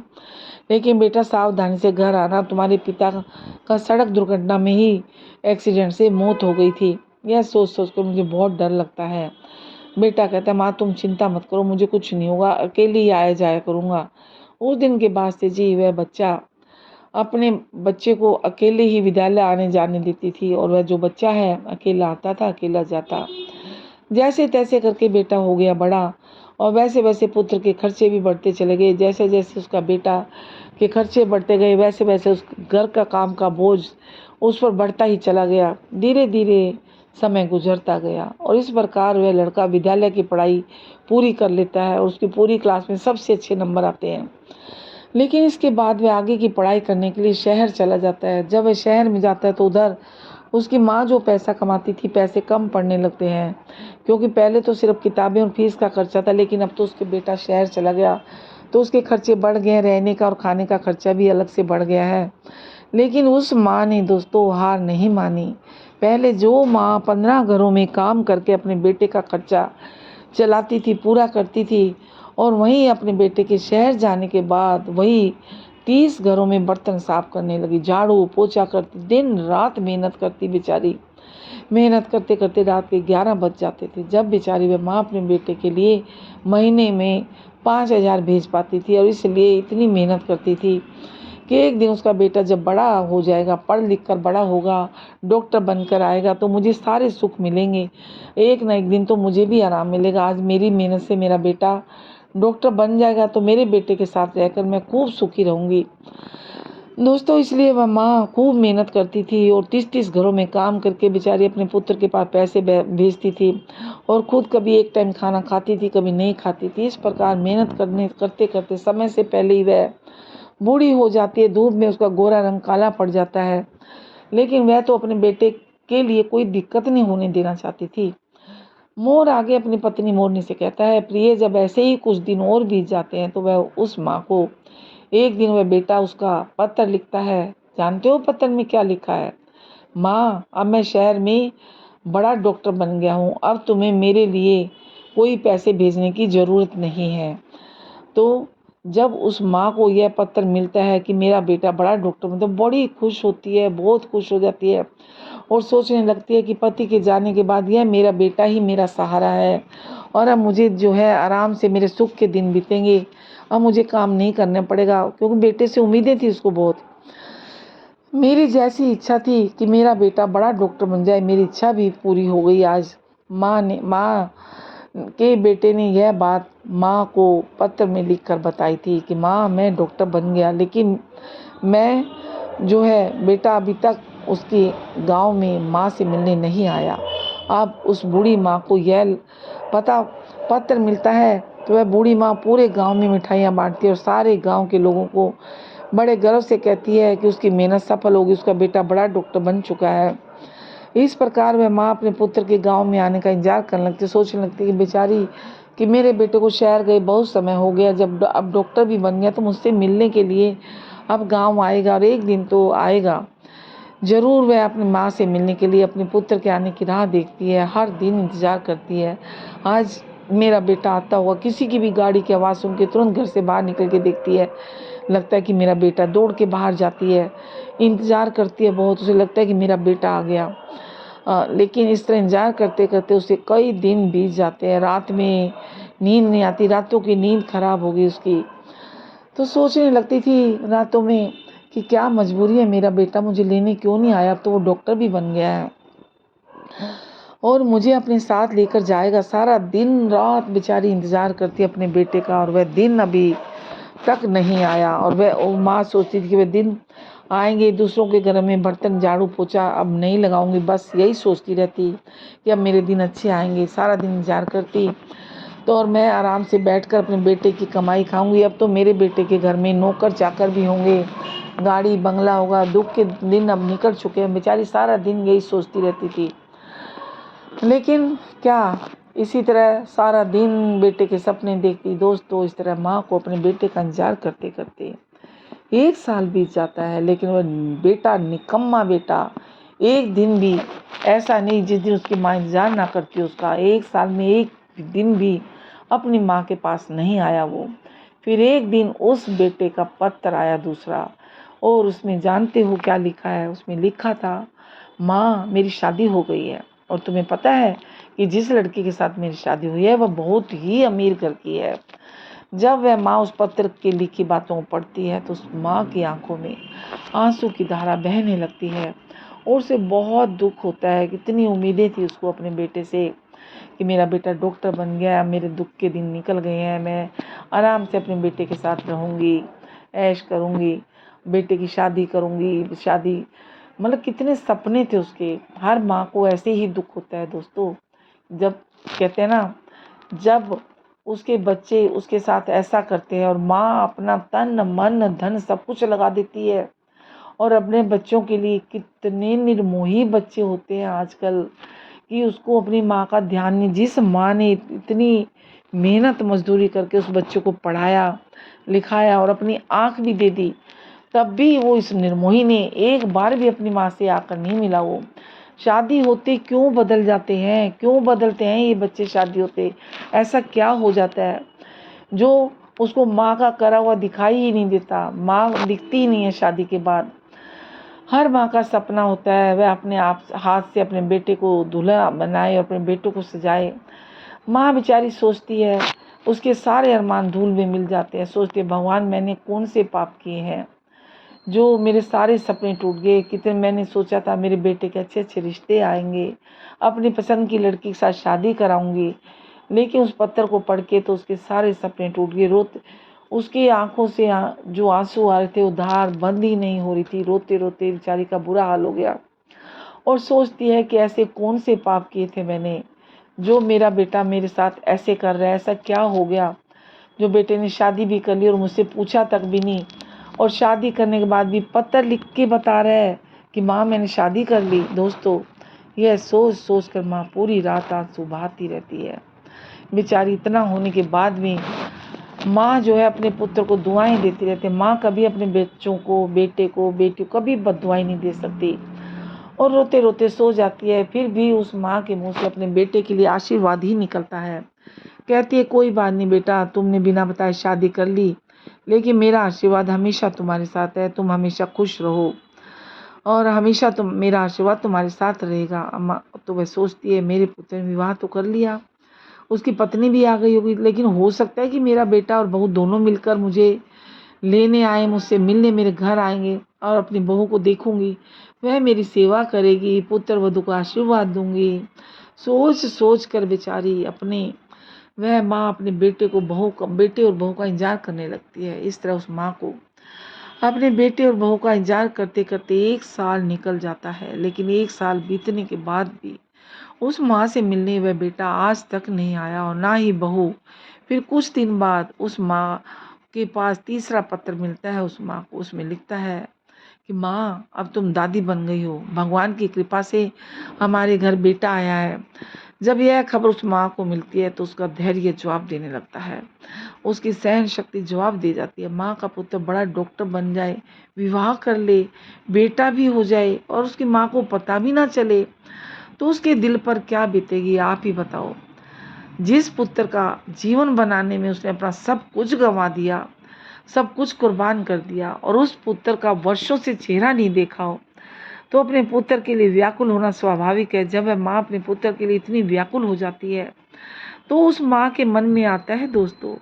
लेकिन बेटा सावधानी से घर आना, तुम्हारे पिता का सड़क दुर्घटना में ही एक्सीडेंट से मौत हो गई थी। यह सोच सोच कर मुझे बहुत डर लगता है। बेटा कहता है, माँ तुम चिंता मत करो, मुझे कुछ नहीं होगा, अकेले ही आया जाया करूँगा। उस दिन के बाद से जी वह बच्चा अपने बच्चे को अकेले ही विद्यालय आने जाने देती थी और वह जो बच्चा है अकेला आता था अकेला जाता। जैसे तैसे करके बेटा हो गया बड़ा और वैसे वैसे पुत्र के खर्चे भी बढ़ते चले गए। जैसे जैसे उसका बेटा के खर्चे बढ़ते गए वैसे वैसे उस घर का काम का बोझ उस पर बढ़ता ही चला गया। धीरे धीरे समय गुजरता गया और इस प्रकार वह लड़का विद्यालय की पढ़ाई पूरी कर लेता है और उसकी पूरी क्लास में सबसे अच्छे नंबर आते हैं। लेकिन इसके बाद वह आगे की पढ़ाई करने के लिए शहर चला जाता है। जब वह शहर में जाता है तो उधर उसकी माँ जो पैसा कमाती थी, पैसे कम पड़ने लगते हैं, क्योंकि पहले तो सिर्फ किताबें और फीस का खर्चा था, लेकिन अब तो उसके बेटा शहर चला गया तो उसके खर्चे बढ़ गए, रहने का और खाने का खर्चा भी अलग से बढ़ गया है। लेकिन उस माँ ने दोस्तों हार नहीं मानी। पहले जो माँ 15 घरों में काम करके अपने बेटे का खर्चा चलाती थी, पूरा करती थी। और वहीं अपने बेटे के शहर जाने के बाद वही 30 घरों में बर्तन साफ करने लगी, झाड़ू पोछा करती, दिन रात मेहनत करती बेचारी। मेहनत करते करते रात के 11 बज जाते थे, जब बेचारी वह माँ अपने बेटे के लिए महीने में 5,000 भेज पाती थी। और इसलिए इतनी मेहनत करती थी कि एक दिन उसका बेटा जब बड़ा हो जाएगा, पढ़ लिख कर बड़ा होगा, डॉक्टर बनकर आएगा, तो मुझे सारे सुख मिलेंगे, एक ना एक दिन तो मुझे भी आराम मिलेगा। आज मेरी मेहनत से मेरा बेटा डॉक्टर बन जाएगा तो मेरे बेटे के साथ रहकर मैं खूब सुखी रहूँगी। दोस्तों, इसलिए वह माँ खूब मेहनत करती थी और 30-30 घरों में काम करके बेचारी अपने पुत्र के पास पैसे भेजती थी और खुद कभी एक टाइम खाना खाती थी, कभी नहीं खाती थी। इस प्रकार मेहनत करते करते समय से पहले ही वह बूढ़ी हो जाती है, धूप में उसका गोरा रंग काला पड़ जाता है। लेकिन वह तो अपने बेटे के लिए कोई दिक्कत नहीं होने देना चाहती थी। मोर आगे अपनी पत्नी मोरनी से कहता है, प्रिय, जब ऐसे ही कुछ दिन और बीत जाते हैं तो वह उस माँ को एक दिन वह बेटा उसका पत्र लिखता है। जानते हो पत्र में क्या लिखा है? माँ, अब मैं शहर में बड़ा डॉक्टर बन गया हूँ, अब तुम्हें मेरे लिए कोई पैसे भेजने की ज़रूरत नहीं है। तो जब उस माँ को यह पत्र मिलता है कि मेरा बेटा बड़ा डॉक्टर बन, तो बड़ी खुश होती है, बहुत खुश हो जाती है और सोचने लगती है कि पति के जाने के बाद यह मेरा बेटा ही मेरा सहारा है और अब मुझे जो है आराम से मेरे सुख के दिन बीतेंगे। अब मुझे काम नहीं करना पड़ेगा, क्योंकि बेटे से उम्मीदें थी उसको बहुत। मेरी जैसी इच्छा थी कि मेरा बेटा बड़ा डॉक्टर बन जाए, मेरी इच्छा भी पूरी हो गई आज। माँ के बेटे ने यह बात माँ को पत्र में लिखकर बताई थी कि माँ, मैं डॉक्टर बन गया, लेकिन मैं जो है बेटा अभी तक उसकी गांव में माँ से मिलने नहीं आया। अब उस बूढ़ी माँ को यह पत्र मिलता है तो वह बूढ़ी माँ पूरे गांव में मिठाइयाँ बांटती है और सारे गांव के लोगों को बड़े गर्व से कहती है कि उसकी मेहनत सफल होगी, उसका बेटा बड़ा डॉक्टर बन चुका है। इस प्रकार वह माँ अपने पुत्र के गांव में आने का इंतजार करने लगती, सोचने लगती कि बेचारी कि मेरे बेटे को शहर गए बहुत समय हो गया, जब अब डॉक्टर भी बन गया तो मुझसे मिलने के लिए अब गांव आएगा और एक दिन तो आएगा ज़रूर। वह अपनी माँ से मिलने के लिए अपने पुत्र के आने की राह देखती है, हर दिन इंतज़ार करती है, आज मेरा बेटा आता होगा। किसी की भी गाड़ी की आवाज़ सुन के तुरंत घर से बाहर निकल के देखती है, लगता है कि मेरा बेटा, दौड़ के बाहर जाती है, इंतज़ार करती है बहुत, उसे लगता है कि मेरा बेटा आ गया। लेकिन इस तरह इंतज़ार करते करते उसे कई दिन बीत जाते हैं, रात में नींद नहीं आती, रातों की नींद खराब हो गई उसकी। तो सोचने लगती थी रातों में कि क्या मजबूरी है, मेरा बेटा मुझे लेने क्यों नहीं आया, अब तो वो डॉक्टर भी बन गया है और मुझे अपने साथ लेकर जाएगा। सारा दिन रात बेचारी इंतज़ार करती है अपने बेटे का और वह दिन अभी तक नहीं आया। और वह माँ सोचती थी कि वह दिन आएंगे, दूसरों के घर में बर्तन झाड़ू पोछा अब नहीं लगाऊंगी, बस यही सोचती रहती कि अब मेरे दिन अच्छे आएंगे। सारा दिन इंतजार करती तो और मैं आराम से बैठकर अपने बेटे की कमाई खाऊंगी। अब तो मेरे बेटे के घर में नौकर चाकर भी होंगे, गाड़ी बंगला होगा, दुख के दिन अब निकल चुके हैं। बेचारी सारा दिन यही सोचती रहती थी। लेकिन क्या, इसी तरह सारा दिन बेटे के सपने देखती। दोस्तों, इस तरह माँ को अपने बेटे का इंतजार करते करते 1 साल बीत जाता है, लेकिन वह बेटा, निकम्मा बेटा, एक दिन भी ऐसा नहीं जिस दिन उसकी माँ इंतजार ना करती उसका। 1 साल में एक दिन भी अपनी माँ के पास नहीं आया वो। फिर एक दिन उस बेटे का पत्र आया दूसरा, और उसमें जानते हो क्या लिखा है? उसमें लिखा था, माँ, मेरी शादी हो गई है और तुम्हें पता है कि जिस लड़की के साथ मेरी शादी हुई है वह बहुत ही अमीर घर की है। जब वह माँ उस पत्र की लिखी बातों को पढ़ती है तो उस माँ की आंखों में आंसू की धारा बहने लगती है और उसे बहुत दुख होता है। कितनी उम्मीदें थी उसको अपने बेटे से कि मेरा बेटा डॉक्टर बन गया, मेरे दुख के दिन निकल गए हैं, मैं आराम से अपने बेटे के साथ रहूँगी, ऐश करूँगी, बेटे की शादी करूँगी। शादी मतलब कितने सपने थे उसके। हर माँ को ऐसे ही दुख होता है दोस्तों, जब कहते हैं ना, जब उसके बच्चे उसके साथ ऐसा करते हैं और माँ अपना तन मन धन सब कुछ लगा देती है। और अपने बच्चों के लिए कितने निर्मोही बच्चे होते हैं आजकल कि उसको अपनी माँ का ध्यान नहीं। जिस माँ ने इतनी मेहनत मजदूरी करके उस बच्चे को पढ़ाया लिखाया और अपनी आँख भी दे दी, तब भी वो इस निर्मोही ने एक बार भी अपनी माँ से आकर नहीं मिला। वो शादी होते क्यों बदल जाते हैं, क्यों बदलते हैं ये बच्चे शादी होते, ऐसा क्या हो जाता है जो उसको माँ का करा हुआ दिखाई ही नहीं देता, माँ दिखती ही नहीं है शादी के बाद। हर माँ का सपना होता है वह अपने आप हाथ से अपने बेटे को दूल्हा बनाए और अपने बेटों को सजाए। माँ बेचारी सोचती है, उसके सारे अरमान धूल में मिल जाते हैं। सोचती है भगवान मैंने कौन से पाप किए हैं जो मेरे सारे सपने टूट गए। कितने मैंने सोचा था मेरे बेटे के अच्छे अच्छे रिश्ते आएंगे, अपनी पसंद की लड़की के साथ शादी कराऊंगी, लेकिन उस पत्थर को पढ़ के तो उसके सारे सपने टूट गए। उसकी आंखों से जो आंसू आ रहे थे वो धार बंद ही नहीं हो रही थी। रोते रोते बेचारी का बुरा हाल हो गया और सोचती है कि ऐसे कौन से पाप किए थे मैंने जो मेरा बेटा मेरे साथ ऐसे कर रहा है। ऐसा क्या हो गया जो बेटे ने शादी भी कर ली और मुझसे पूछा तक भी नहीं, और शादी करने के बाद भी पत्र लिख के बता रहा है कि माँ मैंने शादी कर ली। दोस्तों, यह सोच सोच कर माँ पूरी रात आंसू बहाती रहती है। बेचारी इतना होने के बाद भी माँ जो है अपने पुत्र को दुआएं देती रहती है। माँ कभी अपने बच्चों को, बेटे को, बेटी को कभी बददुआएं नहीं दे सकती और रोते रोते सो जाती है। फिर भी उस माँ के मुंह से अपने बेटे के लिए आशीर्वाद ही निकलता है। कहती है कोई बात नहीं बेटा, तुमने बिना बताए शादी कर ली, लेकिन मेरा आशीर्वाद हमेशा तुम्हारे साथ है, तुम हमेशा खुश रहो और हमेशा मेरा आशीर्वाद तुम्हारे साथ रहेगा। अम्मा तो वह सोचती है मेरे पुत्र ने विवाह तो कर लिया, उसकी पत्नी भी आ गई होगी, लेकिन हो सकता है कि मेरा बेटा और बहू दोनों मिलकर मुझे लेने आए, मुझसे मिलने मेरे घर आएंगे और अपनी बहू को देखूंगी, वह मेरी सेवा करेगी, पुत्र वधू को आशीर्वाद दूंगी। सोच सोच कर बेचारी वह माँ अपने बेटे और बहू का इंतजार करने लगती है। इस तरह उस माँ को अपने बेटे और बहू का इंतजार करते करते 1 साल निकल जाता है, लेकिन 1 साल बीतने के बाद भी उस माँ से मिलने वह बेटा आज तक नहीं आया और ना ही बहू। फिर कुछ दिन बाद उस माँ के पास तीसरा पत्र मिलता है उस माँ को। उसमें लिखता है कि माँ अब तुम दादी बन गई हो, भगवान की कृपा से हमारे घर बेटा आया है। जब यह खबर उस माँ को मिलती है तो उसका धैर्य जवाब देने लगता है, उसकी सहन शक्ति जवाब दे जाती है। माँ का पुत्र बड़ा डॉक्टर बन जाए, विवाह कर ले, बेटा भी हो जाए और उसकी माँ को पता भी ना चले तो उसके दिल पर क्या बीतेगी आप ही बताओ। जिस पुत्र का जीवन बनाने में उसने अपना सब कुछ गंवा दिया, सब कुछ कुर्बान कर दिया और उस पुत्र का वर्षों से चेहरा नहीं देखा हो, तो अपने पुत्र के लिए व्याकुल होना स्वाभाविक है। जब वह माँ अपने पुत्र के लिए इतनी व्याकुल हो जाती है तो उस माँ के मन में आता है दोस्तों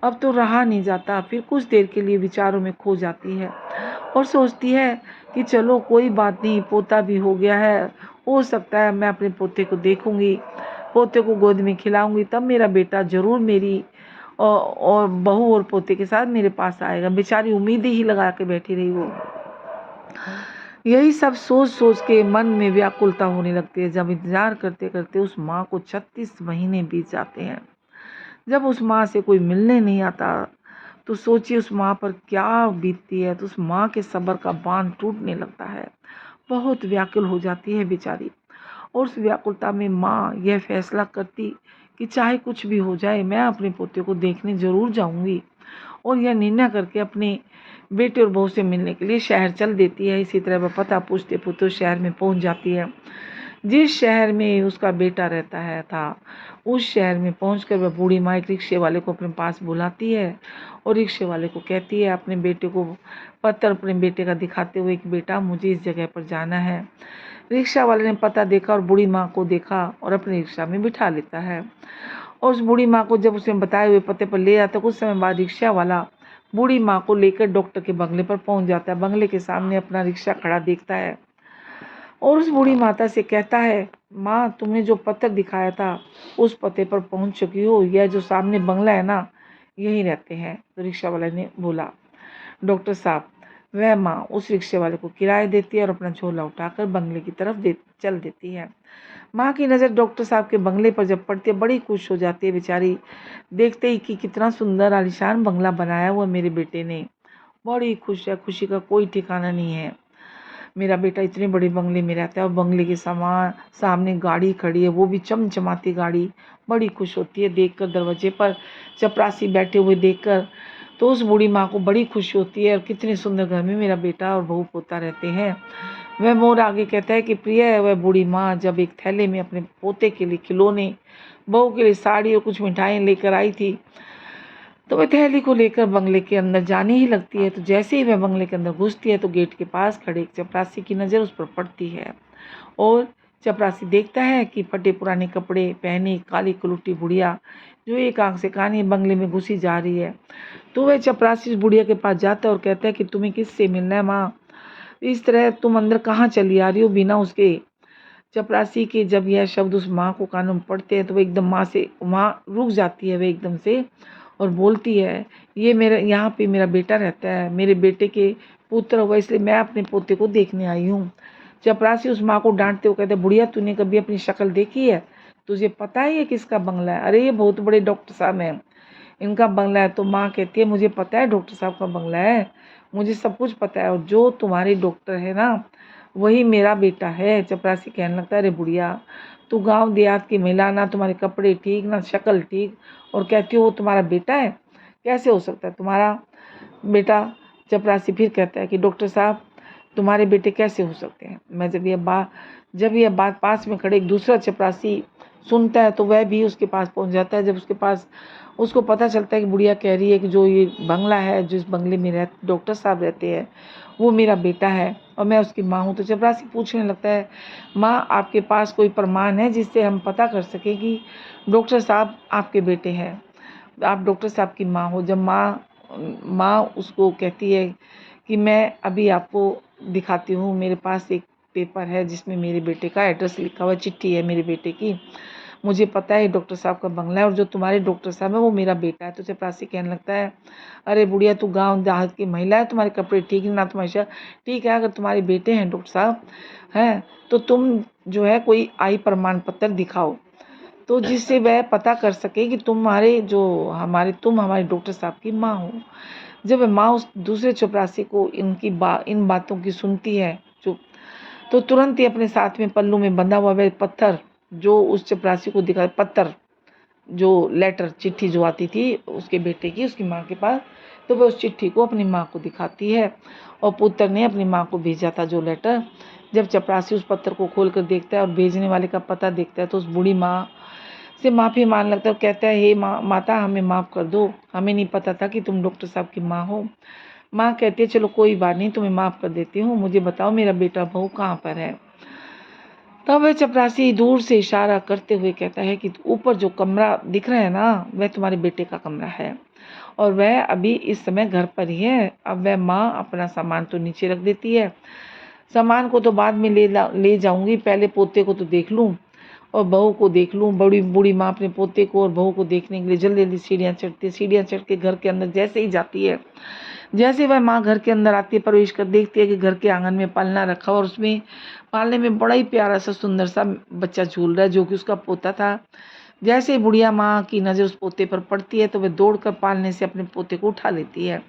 अब तो रहा नहीं जाता। फिर कुछ देर के लिए विचारों में खो जाती है और सोचती है कि चलो कोई बात नहीं, पोता भी हो गया है, हो सकता है मैं अपने पोते को देखूंगी, पोते को गोद में खिलाऊंगी, तब मेरा बेटा जरूर मेरी और बहू और पोते के साथ मेरे पास आएगा। बेचारी उम्मीदें ही लगा के बैठी रही वो। यही सब सोच सोच के मन में व्याकुलता होने लगती है। जब इंतजार करते करते उस माँ को 36 महीने बीत जाते हैं, जब उस माँ से कोई मिलने नहीं आता तो सोचिए उस माँ पर क्या बीतती है। तो उस माँ के सब्र का बांध टूटने लगता है, बहुत व्याकुल हो जाती है बेचारी। और उस व्याकुलता में माँ यह फैसला करती कि चाहे कुछ भी हो जाए मैं अपने पोते को देखने जरूर जाऊंगी, और यह निर्णय करके अपने बेटे और बहू से मिलने के लिए शहर चल देती है। इसी तरह वह पता पूछते पूछते शहर में पहुंच जाती है। जिस शहर में उसका बेटा रहता है उस शहर में पहुंचकर वह बूढ़ी माँ एक रिक्शे वाले को अपने पास बुलाती है और रिक्शे वाले को कहती है अपने बेटे को पत्र अपने बेटे का दिखाते हुए कि बेटा मुझे इस जगह पर जाना है। रिक्शा वाले ने पता देखा और बूढ़ी माँ को देखा और अपने रिक्शा में बिठा लेता है और उस बूढ़ी माँ को जब उसने बताए हुए पते पर ले आता, कुछ समय बाद रिक्शा वाला बूढ़ी माँ को लेकर डॉक्टर के बंगले पर पहुंच जाता है। बंगले के सामने अपना रिक्शा खड़ा देखता है और उस बूढ़ी माता से कहता है माँ तुमने जो पत्र दिखाया था उस पते पर पहुंच चुकी हो, यह जो सामने बंगला है ना यहीं रहते हैं। तो रिक्शा वाले ने बोला डॉक्टर साहब। वह माँ उस रिक्शे वाले को किराया देती है और अपना झोला उठाकर बंगले की तरफ चल देती है। माँ की नज़र डॉक्टर साहब के बंगले पर जब पड़ती है बड़ी खुश हो जाती है बेचारी, देखते ही कि कितना सुंदर आलीशान बंगला बनाया हुआ मेरे बेटे ने। बड़ी खुश है, खुशी का कोई ठिकाना नहीं है। मेरा बेटा इतने बड़े बंगले में रहता है और बंगले के सामने गाड़ी खड़ी है, वो भी चमचमाती गाड़ी। बड़ी खुश होती है देखकर, दरवाजे पर चपरासी बैठे हुए देखकर। तो उस बूढ़ी माँ को बड़ी खुशी होती है और कितने सुंदर घर में मेरा बेटा और बहू पोता रहते हैं। वह मोर आगे कहता है कि प्रिय है वह बूढ़ी माँ जब एक थैले में अपने पोते के लिए खिलौने, बहू के लिए साड़ी और कुछ मिठाइयाँ लेकर आई थी, तो वह थैली को लेकर बंगले के अंदर जाने ही लगती है। तो जैसे ही वह बंगले के अंदर घुसती है तो गेट के पास खड़े एक चपरासी की नज़र उस पर पड़ती है और चपरासी देखता है कि फटे पुराने कपड़े पहनी काली कलुटी बुढ़िया जो एक आंख से कानी बंगले में घुसी जा रही है। तो वह चपरासी उस बुढ़िया के पास जाता है और कहता है कि तुम्हें किससे मिलना है माँ, इस तरह तुम अंदर कहाँ चली आ रही हो बिना उसके। चपरासी के जब यह शब्द उस माँ को कानों में पड़ते हैं तो वह एकदम माँ से वहाँ रुक जाती है वह एकदम से और बोलती है, ये मेरा यहाँ पे मेरा बेटा रहता है, मेरे बेटे के पुत्र हुआ इसलिए मैं अपने पोते को देखने आई हूँ। चपरासी उस माँ को डांटते हुए कहते, बुढ़िया तूने कभी अपनी शक्ल देखी है, तुझे पता है ये किसका बंगला है? अरे ये बहुत बड़े डॉक्टर साहब हैं, इनका बंगला है। तो माँ कहती है, मुझे पता है डॉक्टर साहब का बंगला है, मुझे सब कुछ पता है, और जो तुम्हारे डॉक्टर है ना वही मेरा बेटा है। चपरासी कहने लगता है, अरे बुढ़िया तू गांव देहात की महिला, ना तुम्हारे कपड़े ठीक ना शक्ल ठीक, और कहती हो वो तुम्हारा बेटा है, कैसे हो सकता है तुम्हारा बेटा? चपरासी फिर कहता है कि डॉक्टर साहब तुम्हारे बेटे कैसे हो सकते हैं। मैं जब यह बात पास में खड़े एक दूसरा चपरासी सुनता है तो वह भी उसके पास पहुंच जाता है। जब उसको पता चलता है कि बुढ़िया कह रही है कि जो ये बंगला है, जिस बंगले में डॉक्टर साहब रहते हैं, वो मेरा बेटा है और मैं उसकी माँ हूँ। तो चपरासी पूछने लगता है, माँ आपके पास कोई प्रमाण है जिससे हम पता कर सकें कि डॉक्टर साहब आपके बेटे हैं, आप डॉक्टर साहब की माँ हो? जब माँ उसको कहती है कि मैं अभी आपको दिखाती हूँ, मेरे पास एक पेपर है जिसमें मेरे बेटे का एड्रेस लिखा हुआ, चिट्ठी है मेरे बेटे की, मुझे पता है डॉक्टर साहब का बंगला है और जो तुम्हारे डॉक्टर साहब है वो मेरा बेटा है। तो चपरासी कहने लगता है, अरे बुढ़िया तू गांव देहात की महिला है, तुम्हारे कपड़े ठीक ना तुम्हारी ठीक है, अगर तुम्हारे बेटे हैं डॉक्टर साहब हैं तो तुम जो है कोई आई प्रमाण पत्र दिखाओ, तो जिससे वह पता कर सके कि तुम हमारे डॉक्टर साहब की माँ हो। जब वह माँ उस दूसरे चपरासी को इन बातों की सुनती है तो तुरंत ही अपने साथ में पल्लू में बंधा हुआ वह पत्थर जो उस चपरासी को दिखा, पत्थर जो लेटर चिट्ठी जो आती थी उसके बेटे की उसकी माँ के पास, तो वह उस चिट्ठी को अपनी माँ को दिखाती है और पुत्र ने अपनी माँ को भेजा था जो लेटर। जब चपरासी उस पत्थर को खोल कर देखता है और भेजने वाले का पता देखता है तो उस बूढ़ी माँ से माफ़ी मांगने लगता है और कहता है, हे माता हमें माफ़ कर दो, हमें नहीं पता था कि तुम डॉक्टर साहब की माँ हो। माँ कहती है, चलो कोई बात नहीं, तुम्हें माफ़ कर देती हूँ, मुझे बताओ मेरा बेटा बहू कहाँ पर है? तब वह चपरासी दूर से इशारा करते हुए कहता है कि ऊपर जो कमरा दिख रहा है ना वह तुम्हारे बेटे का कमरा है और वह अभी इस समय घर पर ही है। अब वह माँ अपना सामान तो नीचे रख देती है, सामान को तो बाद में ले जाऊंगी, पहले पोते को तो देख लूँ और बहू को देख लूँ। बूढ़ी माँ अपने पोते को और बहू को देखने के लिए जल्दी जल्दी सीढ़ियाँ चढ़ के घर के अंदर जैसे ही जाती है, जैसे वह माँ घर के अंदर आती है प्रवेश कर देखती है कि घर के आंगन में पालना रखा और उसमें पालने में बड़ा ही प्यारा सा सुंदर सा बच्चा झूल रहा है जो कि उसका पोता था। जैसे ही बुढ़िया माँ की नज़र उस पोते पर पड़ती है तो वह दौड़कर पालने से अपने पोते को उठा लेती है,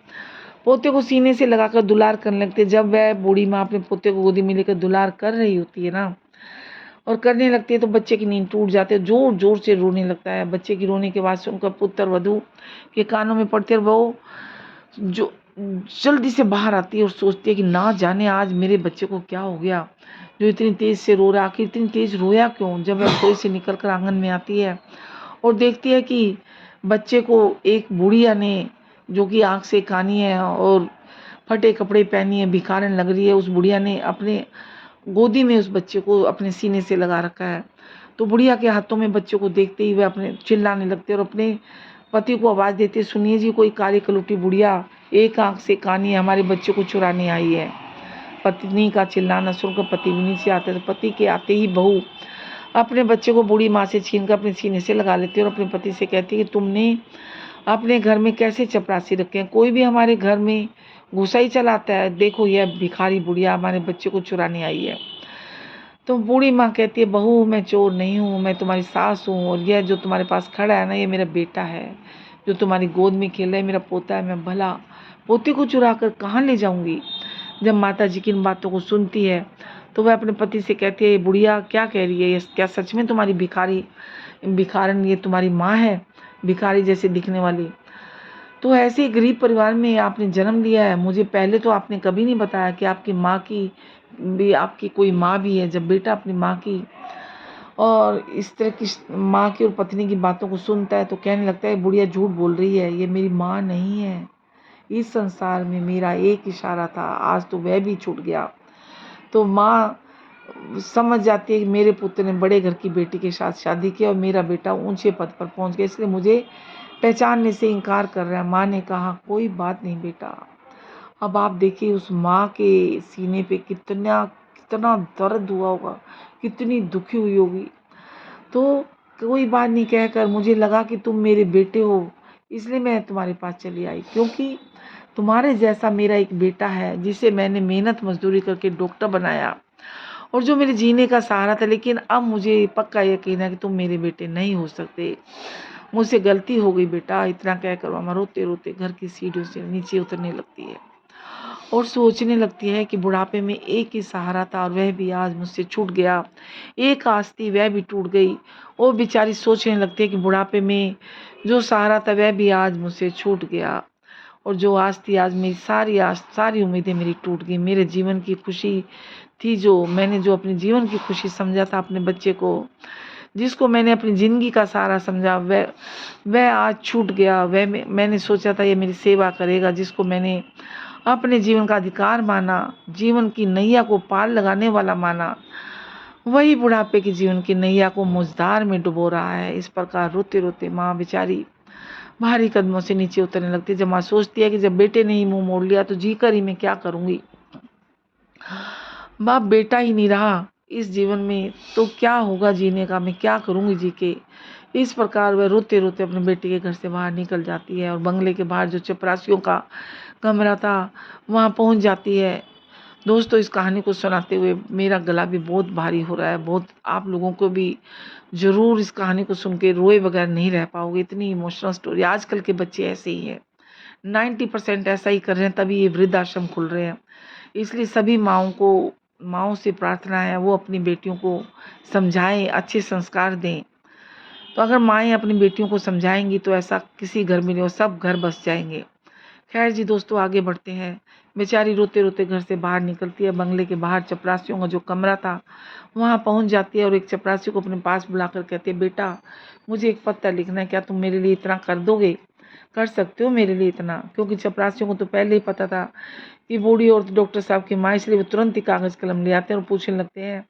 पोते को सीने से लगाकर दुलार करने लगती है। जब वह बूढ़ी माँ अपने पोते को गोदी में लेकर दुलार कर रही होती है ना और करने लगती है तो बच्चे की नींद टूट जाती है, जोर जोर से रोने लगता है। बच्चे की रोने के बाद से उनका पुत्र वधू के कानों में पड़ते है, वो जो जल्दी से बाहर आती है और सोचती है कि ना जाने आज मेरे बच्चे को क्या हो गया जो इतनी तेज़ से रो रहा, आखिर इतनी तेज़ रोया क्यों। जब वह रसोई से निकल कर आंगन में आती है और देखती है कि बच्चे को एक बुढ़िया ने जो कि आँख से कानी है और फटे कपड़े पहनी है, भिखारन लग रही है, उस बुढ़िया ने अपने गोदी में उस बच्चे को अपने सीने से लगा रखा है। तो बुढ़िया के हाथों में बच्चे को देखते ही वह अपने चिल्लाने लगते और अपने पति को आवाज़ देते, सुनिए जी कोई काली कलुटी बुढ़िया एक आंख से कानी हमारे बच्चे को चुराने आई है। पत्नी का चिल्लाना सुनकर पति भी नीचे आते थे। पति के आते ही बहू अपने बच्चे को बूढ़ी माँ से छीनकर अपने सीने से लगा लेती है और अपने पति से कहती है कि तुमने अपने घर में कैसे चपरासी रखे हैं, कोई भी हमारे घर में घुसा ही चलाता है, देखो यह भिखारी बुढ़िया हमारे बच्चे को चुराने आई है। तो बूढ़ी माँ कहती है, बहू मैं चोर नहीं हूँ, मैं तुम्हारी सास हूँ और यह जो तुम्हारे पास खड़ा है ना ये मेरा बेटा है जो तुम्हारी गोद में खेल रहा है, मेरा पोता है, मैं भला पोते को चुरा कर कहाँ ले जाऊँगी। जब माता जी की इन बातों को सुनती है तो वह अपने पति से कहती है, बुढ़िया क्या कह रही है, क्या सच में तुम्हारी भिखारन ये तुम्हारी माँ है, भिखारी जैसे दिखने वाली। तो ऐसे गरीब परिवार में आपने जन्म लिया है, मुझे पहले तो आपने कभी नहीं बताया कि आपकी माँ की भी आपकी कोई माँ भी है। जब बेटा अपनी माँ की और इस तरह की माँ की और पत्नी की बातों को सुनता है तो कहने लगता है बुढ़िया झूठ बोल रही है, ये मेरी माँ नहीं है। इस संसार में मेरा एक इशारा था, आज तो वह भी छूट गया। तो माँ समझ जाती है कि मेरे पुत्र ने बड़े घर की बेटी के साथ शादी की और मेरा बेटा ऊंचे पद पर पहुंच गया, इसलिए मुझे पहचानने से इनकार कर रहा है। माँ ने कहा कोई बात नहीं बेटा। अब आप देखिए उस माँ के सीने पे कितना कितना दर्द हुआ होगा, कितनी दुखी हुई होगी। तो कोई बात नहीं कहकर मुझे लगा कि तुम मेरे बेटे हो, इसलिए मैं तुम्हारे पास चली आई, क्योंकि तुम्हारे जैसा मेरा एक बेटा है जिसे मैंने मेहनत मजदूरी करके डॉक्टर बनाया और जो मेरे जीने का सहारा था। लेकिन अब मुझे पक्का यकीन है कि तुम मेरे बेटे नहीं हो सकते। मुझसे गलती हो गई बेटा। इतना कहकर मामा रोते रोते घर की सीढ़ियों से नीचे उतरने लगती है और सोचने लगती है कि बुढ़ापे में एक ही सहारा था और वह भी आज मुझसे छूट गया। एक आस थी वह भी टूट गई। और बेचारी सोचने लगती है कि बुढ़ापे में जो सहारा था वह भी आज मुझसे छूट गया और जो आस थी, आज मेरी सारी आस सारी उम्मीदें मेरी टूट गई। मेरे जीवन की खुशी थी, जो मैंने जो अपने जीवन की खुशी समझा था अपने बच्चे को, जिसको मैंने अपनी ज़िंदगी का सहारा समझा, वह आज छूट गया। मैंने सोचा था ये मेरी सेवा करेगा, जिसको मैंने अपने जीवन का अधिकार माना, जीवन की नैया को पार लगाने वाला माना, वही बुढ़ापे की जीवन की नैया को मुझदार में डुबो रहा है। इस प्रकार रोते रोते माँ बेचारी भारी कदमों से नीचे उतरने लगती है। जब माँ सोचती है कि जब बेटे ने ही मुंह मोड़ लिया तो जी कर ही मैं क्या करूंगी। बाप बेटा ही नहीं रहा इस जीवन में तो क्या होगा जीने का, मैं क्या करूंगी जी के। इस प्रकार वह रोते रोते अपने बेटे के घर से बाहर निकल जाती है और बंगले के बाहर जो चपरासियों का कमरा था वहाँ पहुँच जाती है। दोस्तों, इस कहानी को सुनाते हुए मेरा गला भी बहुत भारी हो रहा है। बहुत आप लोगों को भी ज़रूर इस कहानी को सुन के रोए बगैर नहीं रह पाओगे, इतनी इमोशनल स्टोरी। आजकल के बच्चे ऐसे ही हैं, 90% ऐसा ही कर रहे हैं, तभी ये वृद्धाश्रम खुल रहे हैं। इसलिए सभी माँओं से प्रार्थना है वो अपनी बेटियों को समझाएं, अच्छे संस्कार दें। तो अगर माएँ अपनी बेटियों को समझाएंगी तो ऐसा किसी घर में नहीं हो, सब घर बस जाएंगे। खैर जी दोस्तों, आगे बढ़ते हैं। बेचारी रोते रोते घर से बाहर निकलती है। बंगले के बाहर चपरासियों का जो कमरा था वहाँ पहुँच जाती है और एक चपरासी को अपने पास बुलाकर कहती है बेटा मुझे एक पत्र लिखना है, क्या तुम मेरे लिए इतना कर दोगे, कर सकते हो मेरे लिए इतना। क्योंकि चपरासियों को तो पहले ही पता था कि बूढ़ी औरत डॉक्टर साहब की माँ, इसलिए वो तुरंत ही कागज़ कलम ले आते हैं और पूछने लगते हैं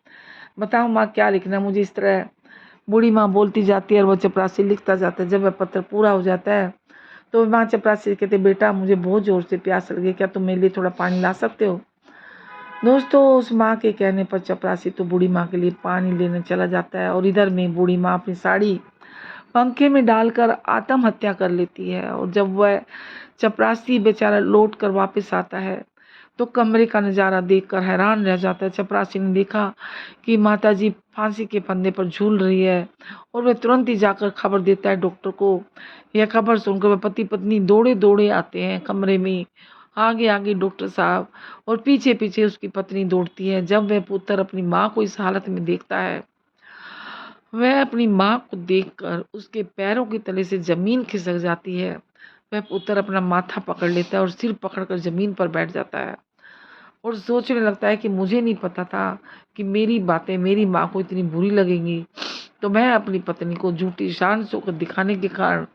बताओ माँ क्या लिखना है मुझे। इस तरह बूढ़ी माँ बोलती जाती है और वो चपरासी लिखता जाता है। जब वह पत्र पूरा हो जाता है तो माँ चपरासी कहते बेटा मुझे बहुत ज़ोर से प्यास लगी, क्या तुम मेरे लिए थोड़ा पानी ला सकते हो। दोस्तों, उस माँ के कहने पर चपरासी तो बूढ़ी माँ के लिए पानी लेने चला जाता है और इधर में बूढ़ी माँ अपनी साड़ी पंखे में डालकर आत्महत्या कर लेती है। और जब वह चपरासी बेचारा लौट कर वापस आता है तो कमरे का नज़ारा देखकर हैरान रह जाता है। चपरासी ने देखा कि माताजी फांसी के फंदे पर झूल रही है और वह तुरंत ही जाकर खबर देता है डॉक्टर को। यह खबर सुनकर वह पति पत्नी दौड़े दौड़े आते हैं कमरे में। आगे आगे डॉक्टर साहब और पीछे पीछे उसकी पत्नी दौड़ती है। जब वह पुत्र अपनी माँ को इस हालत में देखता है, वह अपनी माँ को देखकर उसके पैरों के तले से ज़मीन खिसक जाती है। वह पुत्र अपना माथा पकड़ लेता है और सिर पकड़कर ज़मीन पर बैठ जाता है और सोचने लगता है कि मुझे नहीं पता था कि मेरी बातें मेरी माँ को इतनी बुरी लगेंगी। तो मैं अपनी पत्नी को झूठी शान शौकत दिखाने के कारण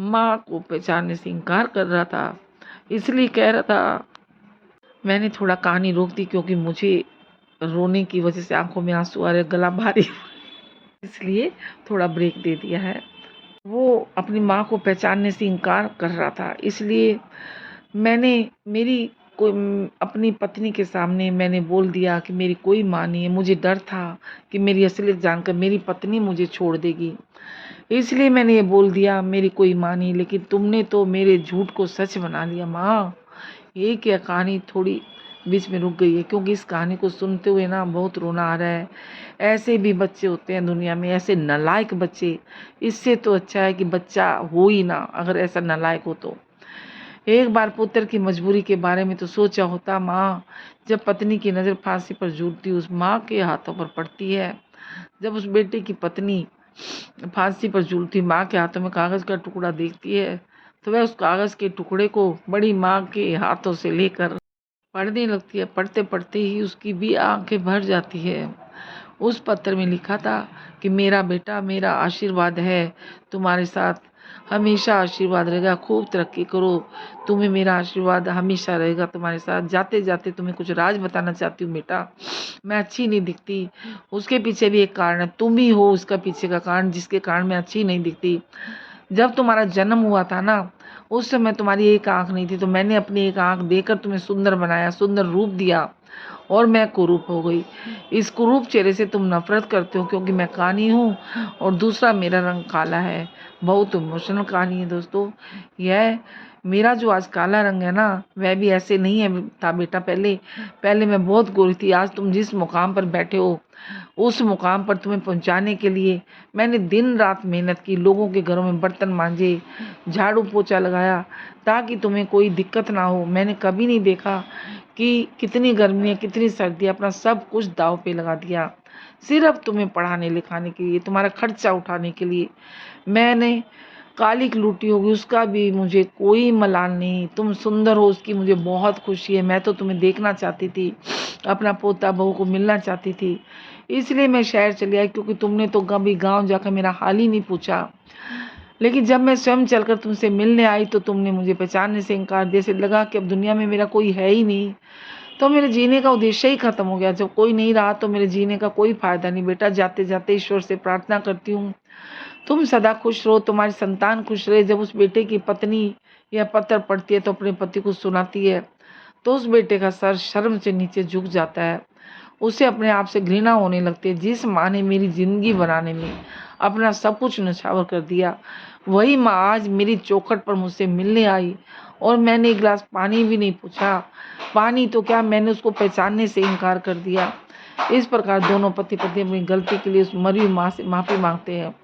माँ को पहचानने से इनकार कर रहा था, इसलिए कह रहा था। मैंने थोड़ा कहानी रोक दी क्योंकि मुझे रोने की वजह से आंखों में आंसू आ रहे, गला भारी इसलिए थोड़ा ब्रेक दे दिया है। वो अपनी माँ को पहचानने से इनकार कर रहा था, इसलिए मैंने मेरी अपनी पत्नी के सामने मैंने बोल दिया कि मेरी कोई माँ नहीं है। मुझे डर था कि मेरी असलियत जानकर मेरी पत्नी मुझे छोड़ देगी, इसलिए मैंने ये बोल दिया मेरी कोई माँ नहीं। लेकिन तुमने तो मेरे झूठ को सच बना लिया माँ। ये क्या कहानी थोड़ी बीच में रुक गई है क्योंकि इस कहानी को सुनते हुए ना बहुत रोना आ रहा है। ऐसे भी बच्चे होते हैं दुनिया में, ऐसे नालायक बच्चे। इससे तो अच्छा है कि बच्चा हो ही ना, अगर ऐसा नालायक हो तो। एक बार पुत्र की मजबूरी के बारे में तो सोचा होता। माँ जब पत्नी की नज़र फांसी पर झूलती उस माँ के हाथों पर पड़ती है, जब उस बेटे की पत्नी फांसी पर झूलती माँ के हाथों में कागज़ का टुकड़ा देखती है तो वह उस कागज़ के टुकड़े को बड़ी माँ के हाथों से लेकर पढ़ने लगती है। पढ़ते पढ़ते ही उसकी भी आंखें भर जाती है। उस पत्र में लिखा था कि मेरा बेटा, मेरा आशीर्वाद है तुम्हारे साथ, हमेशा आशीर्वाद रहेगा, खूब तरक्की करो, तुम्हें मेरा आशीर्वाद हमेशा रहेगा तुम्हारे साथ। जाते जाते तुम्हें कुछ राज बताना चाहती हूँ बेटा, मैं अच्छी नहीं दिखती, उसके पीछे भी एक कारण है, तुम ही हो उसका पीछे का कारण जिसके कारण मैं अच्छी नहीं दिखती। जब तुम्हारा जन्म हुआ था ना, उस समय तुम्हारी एक आंख नहीं थी, तो मैंने अपनी एक आंख देकर तुम्हें सुंदर बनाया, सुंदर रूप दिया, और मैं कुरूप हो गई। इस कुरूप चेहरे से तुम नफरत करते हो क्योंकि मैं कानी हूँ, और दूसरा मेरा रंग काला है। बहुत इमोशनल कहानी है दोस्तों। यह मेरा जो आज काला रंग है ना, वह भी ऐसे नहीं है था बेटा। पहले पहले मैं बहुत गोरी थी। आज तुम जिस मुकाम पर बैठे हो, उस मुकाम पर तुम्हें पहुंचाने के लिए मैंने दिन रात मेहनत की, लोगों के घरों में बर्तन मांजे, झाड़ू पोछा लगाया, ताकि तुम्हें कोई दिक्कत ना हो। मैंने कभी नहीं देखा कि कितनी गर्मी है, कितनी सर्दी है, अपना सब कुछ दाव पे लगा दिया, सिर्फ तुम्हें पढ़ाने लिखाने के लिए, तुम्हारा खर्चा उठाने के लिए। मैंने कालिक लूटी होगी, उसका भी मुझे कोई मलाल नहीं। तुम सुंदर हो, उसकी मुझे बहुत खुशी है। मैं तो तुम्हें देखना चाहती थी, अपना पोता बहू को मिलना चाहती थी, इसलिए मैं शहर चली आई, क्योंकि तुमने तो कभी गांव जाकर मेरा हाल ही नहीं पूछा। लेकिन जब मैं स्वयं चलकर तुमसे मिलने आई तो तुमने मुझे पहचानने से इनकार दिया। ऐसे लगा कि अब दुनिया में मेरा कोई है ही नहीं, तो मेरे जीने का उद्देश्य ही खत्म हो गया। जब कोई नहीं रहा तो मेरे जीने का कोई फायदा नहीं। बेटा, जाते जाते ईश्वर से प्रार्थना करती हूँ तुम सदा खुश रहो, तुम्हारी संतान खुश रहे। जब उस बेटे की पत्नी यह पत्र पढ़ती है तो अपने पति को सुनाती है, तो उस बेटे का सर शर्म से नीचे झुक जाता है, उसे अपने आप से घृणा होने लगती है। जिस माँ ने मेरी जिंदगी बनाने में अपना सब कुछ नछावर कर दिया, वही माँ आज मेरी चौखट पर मुझसे मिलने आई, और मैंने एक गिलास पानी भी नहीं पूछा। पानी तो क्या, मैंने उसको पहचानने से इनकार कर दिया। इस प्रकार दोनों पति पत्नी अपनी गलती के लिए उस मरी हुई माँ से माफ़ी मांगते हैं।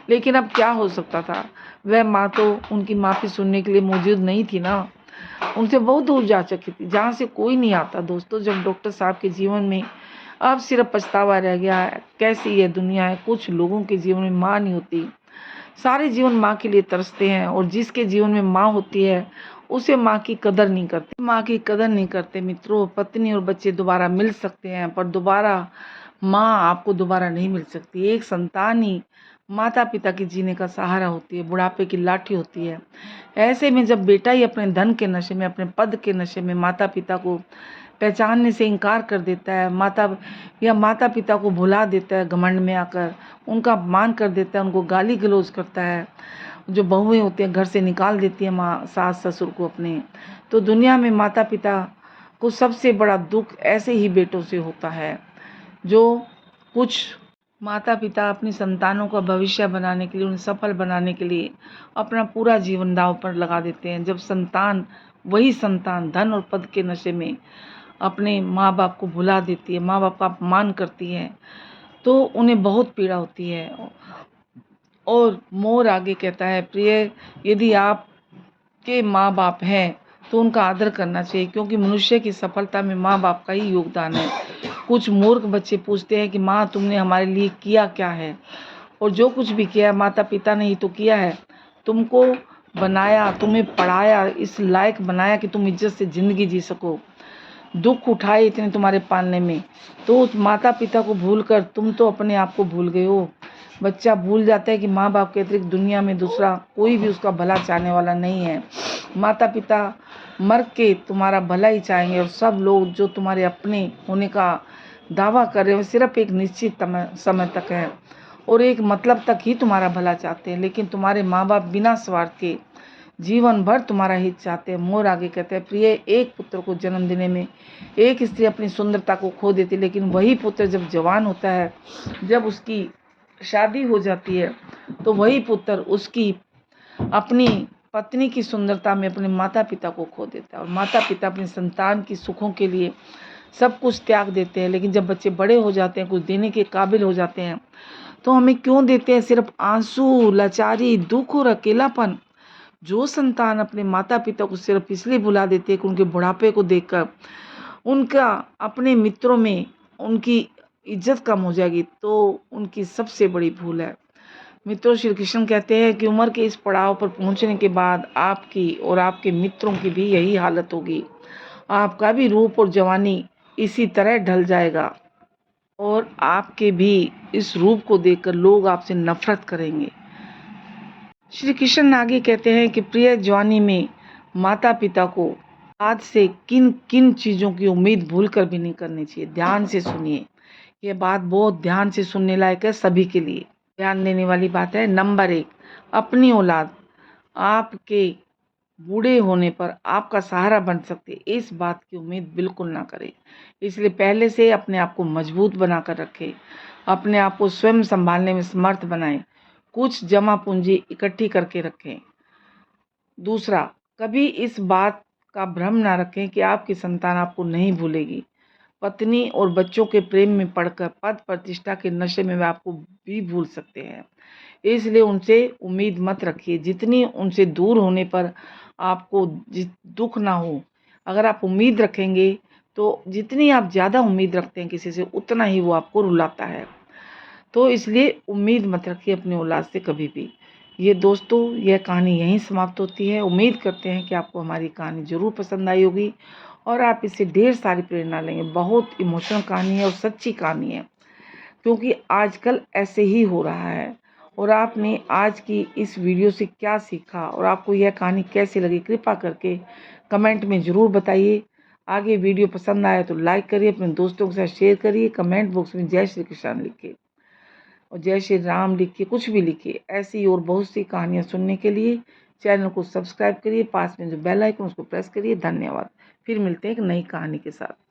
लेकिन अब क्या हो सकता था, वह माँ तो उनकी माफ़ी सुनने के लिए मौजूद नहीं थी ना, उनसे बहुत दूर जा चुकी थी, जहाँ से कोई नहीं आता। दोस्तों, जब डॉक्टर साहब के जीवन में अब सिर्फ पछतावा रह गया है, कैसी यह दुनिया है। कुछ लोगों के जीवन में माँ नहीं होती, सारे जीवन माँ के लिए तरसते हैं, और जिसके जीवन में माँ होती है उसे माँ की कदर नहीं करते। माँ की कदर नहीं करते मित्रों। पत्नी और बच्चे दोबारा मिल सकते हैं, पर दोबारा माँ आपको दोबारा नहीं मिल सकती। एक संतान ही माता पिता के जीने का सहारा होती है, बुढ़ापे की लाठी होती है। ऐसे में जब बेटा ही अपने धन के नशे में, अपने पद के नशे में माता पिता को पहचानने से इनकार कर देता है, माता पिता को भुला देता है, घमंड में आकर उनका अपमान कर देता है, उनको गाली गलौज करता है, जो बहुएं होती हैं घर से निकाल देती है माँ सास ससुर को अपने, तो दुनिया में माता पिता को सबसे बड़ा दुख ऐसे ही बेटों से होता है। जो कुछ माता पिता अपनी संतानों का भविष्य बनाने के लिए, उन्हें सफल बनाने के लिए अपना पूरा जीवन दांव पर लगा देते हैं। जब वही संतान धन और पद के नशे में अपने माँ बाप को भुला देती है, माँ बाप का अपमान करती है, तो उन्हें बहुत पीड़ा होती है। और मोर आगे कहता है, प्रिय, यदि आपके माँ बाप हैं तो उनका आदर करना चाहिए, क्योंकि मनुष्य की सफलता में माँ बाप का ही योगदान है। कुछ मूर्ख बच्चे पूछते हैं कि माँ तुमने हमारे लिए किया क्या है, और जो कुछ भी किया माता पिता ने ही तो किया है। तुमको बनाया, तुम्हें पढ़ाया, इस लायक बनाया कि तुम इज्जत से ज़िंदगी जी सको, दुख उठाए इतने तुम्हारे पालने में, तो उस माता पिता को भूलकर तुम तो अपने आप को भूल गए हो। बच्चा भूल जाता है कि माँ बाप के अतिरिक्त दुनिया में दूसरा कोई भी उसका भला चाहने वाला नहीं है। माता पिता मर के तुम्हारा भला ही चाहेंगे, और सब लोग जो तुम्हारे अपने होने का दावा कर रहे हो सिर्फ एक निश्चित समय तक है, और एक मतलब तक ही तुम्हारा भला चाहते हैं। लेकिन तुम्हारे माँ बाप बिना स्वार्थ के जीवन भर तुम्हारा हित चाहते हैं। मोर आगे कहते हैं, प्रिय, एक पुत्र को जन्म देने में एक स्त्री अपनी सुंदरता को खो देती, लेकिन वही पुत्र जब जवान होता है, जब उसकी शादी हो जाती है, तो वही पुत्र उसकी अपनी पत्नी की सुंदरता में अपने माता पिता को खो देता है। और माता पिता अपनी संतान की सुखों के लिए सब कुछ त्याग देते हैं, लेकिन जब बच्चे बड़े हो जाते हैं, कुछ देने के काबिल हो जाते हैं, तो हमें क्यों देते हैं? सिर्फ आंसू, लाचारी, दुख और अकेलापन। जो संतान अपने माता पिता को सिर्फ इसलिए भुला देती है कि उनके बुढ़ापे को देखकर उनका अपने मित्रों में उनकी इज्जत कम हो जाएगी, तो उनकी सबसे बड़ी भूल है। मित्रों, श्री कृष्ण कहते हैं कि उम्र के इस पड़ाव पर पहुंचने के बाद आपकी और आपके मित्रों की भी यही हालत होगी। आपका भी रूप और जवानी इसी तरह ढल जाएगा और आपके भी इस रूप को देखकर लोग आपसे नफरत करेंगे। श्री कृष्ण आगे कहते हैं कि प्रिय जवानी में माता पिता को आज से किन किन चीज़ों की उम्मीद भूल कर भी नहीं करनी चाहिए। ध्यान से सुनिए, ये बात बहुत ध्यान से सुनने लायक है, सभी के लिए ध्यान देने वाली बात है। नंबर 1, अपनी औलाद आपके बूढ़े होने पर आपका सहारा बन सकती है, इस बात की उम्मीद बिल्कुल ना करें। इसलिए पहले से अपने आप को मजबूत बना कर रखें, अपने आप को स्वयं संभालने में समर्थ बनाएं, कुछ जमा पूंजी इकट्ठी करके रखें। दूसरा, कभी इस बात का भ्रम ना रखें कि आपकी संतान आपको नहीं भूलेगी। पत्नी और बच्चों के प्रेम में पड़कर पद प्रतिष्ठा के नशे में वे आपको भी भूल सकते हैं। इसलिए उनसे उम्मीद मत रखिए। जितनी उनसे दूर होने पर आपको दुख ना हो, अगर आप उम्मीद रखेंगे तो जितनी आप ज़्यादा उम्मीद रखते हैं किसी से, उतना ही वो आपको रुलाता है। तो इसलिए उम्मीद मत रखिए अपनी औलाद से कभी भी। ये दोस्तों, यह कहानी यहीं समाप्त होती है। उम्मीद करते हैं कि आपको हमारी कहानी ज़रूर पसंद आई होगी और आप इससे ढेर सारी प्रेरणा लेंगे। बहुत इमोशनल कहानी है और सच्ची कहानी है, क्योंकि आजकल ऐसे ही हो रहा है। और आपने आज की इस वीडियो से क्या सीखा और आपको यह कहानी कैसी लगी, कृपया करके कमेंट में ज़रूर बताइए। आगे वीडियो पसंद आए तो लाइक करिए, अपने दोस्तों के साथ शेयर करिए, कमेंट बॉक्स में जय श्री कृष्ण लिखिए और जय श्री राम लिखिए, कुछ भी लिखिए। ऐसी और बहुत सी कहानियाँ सुनने के लिए चैनल को सब्सक्राइब करिए, पास में जो बेल आइकन उसको प्रेस करिए। धन्यवाद। फिर मिलते हैं एक नई कहानी के साथ।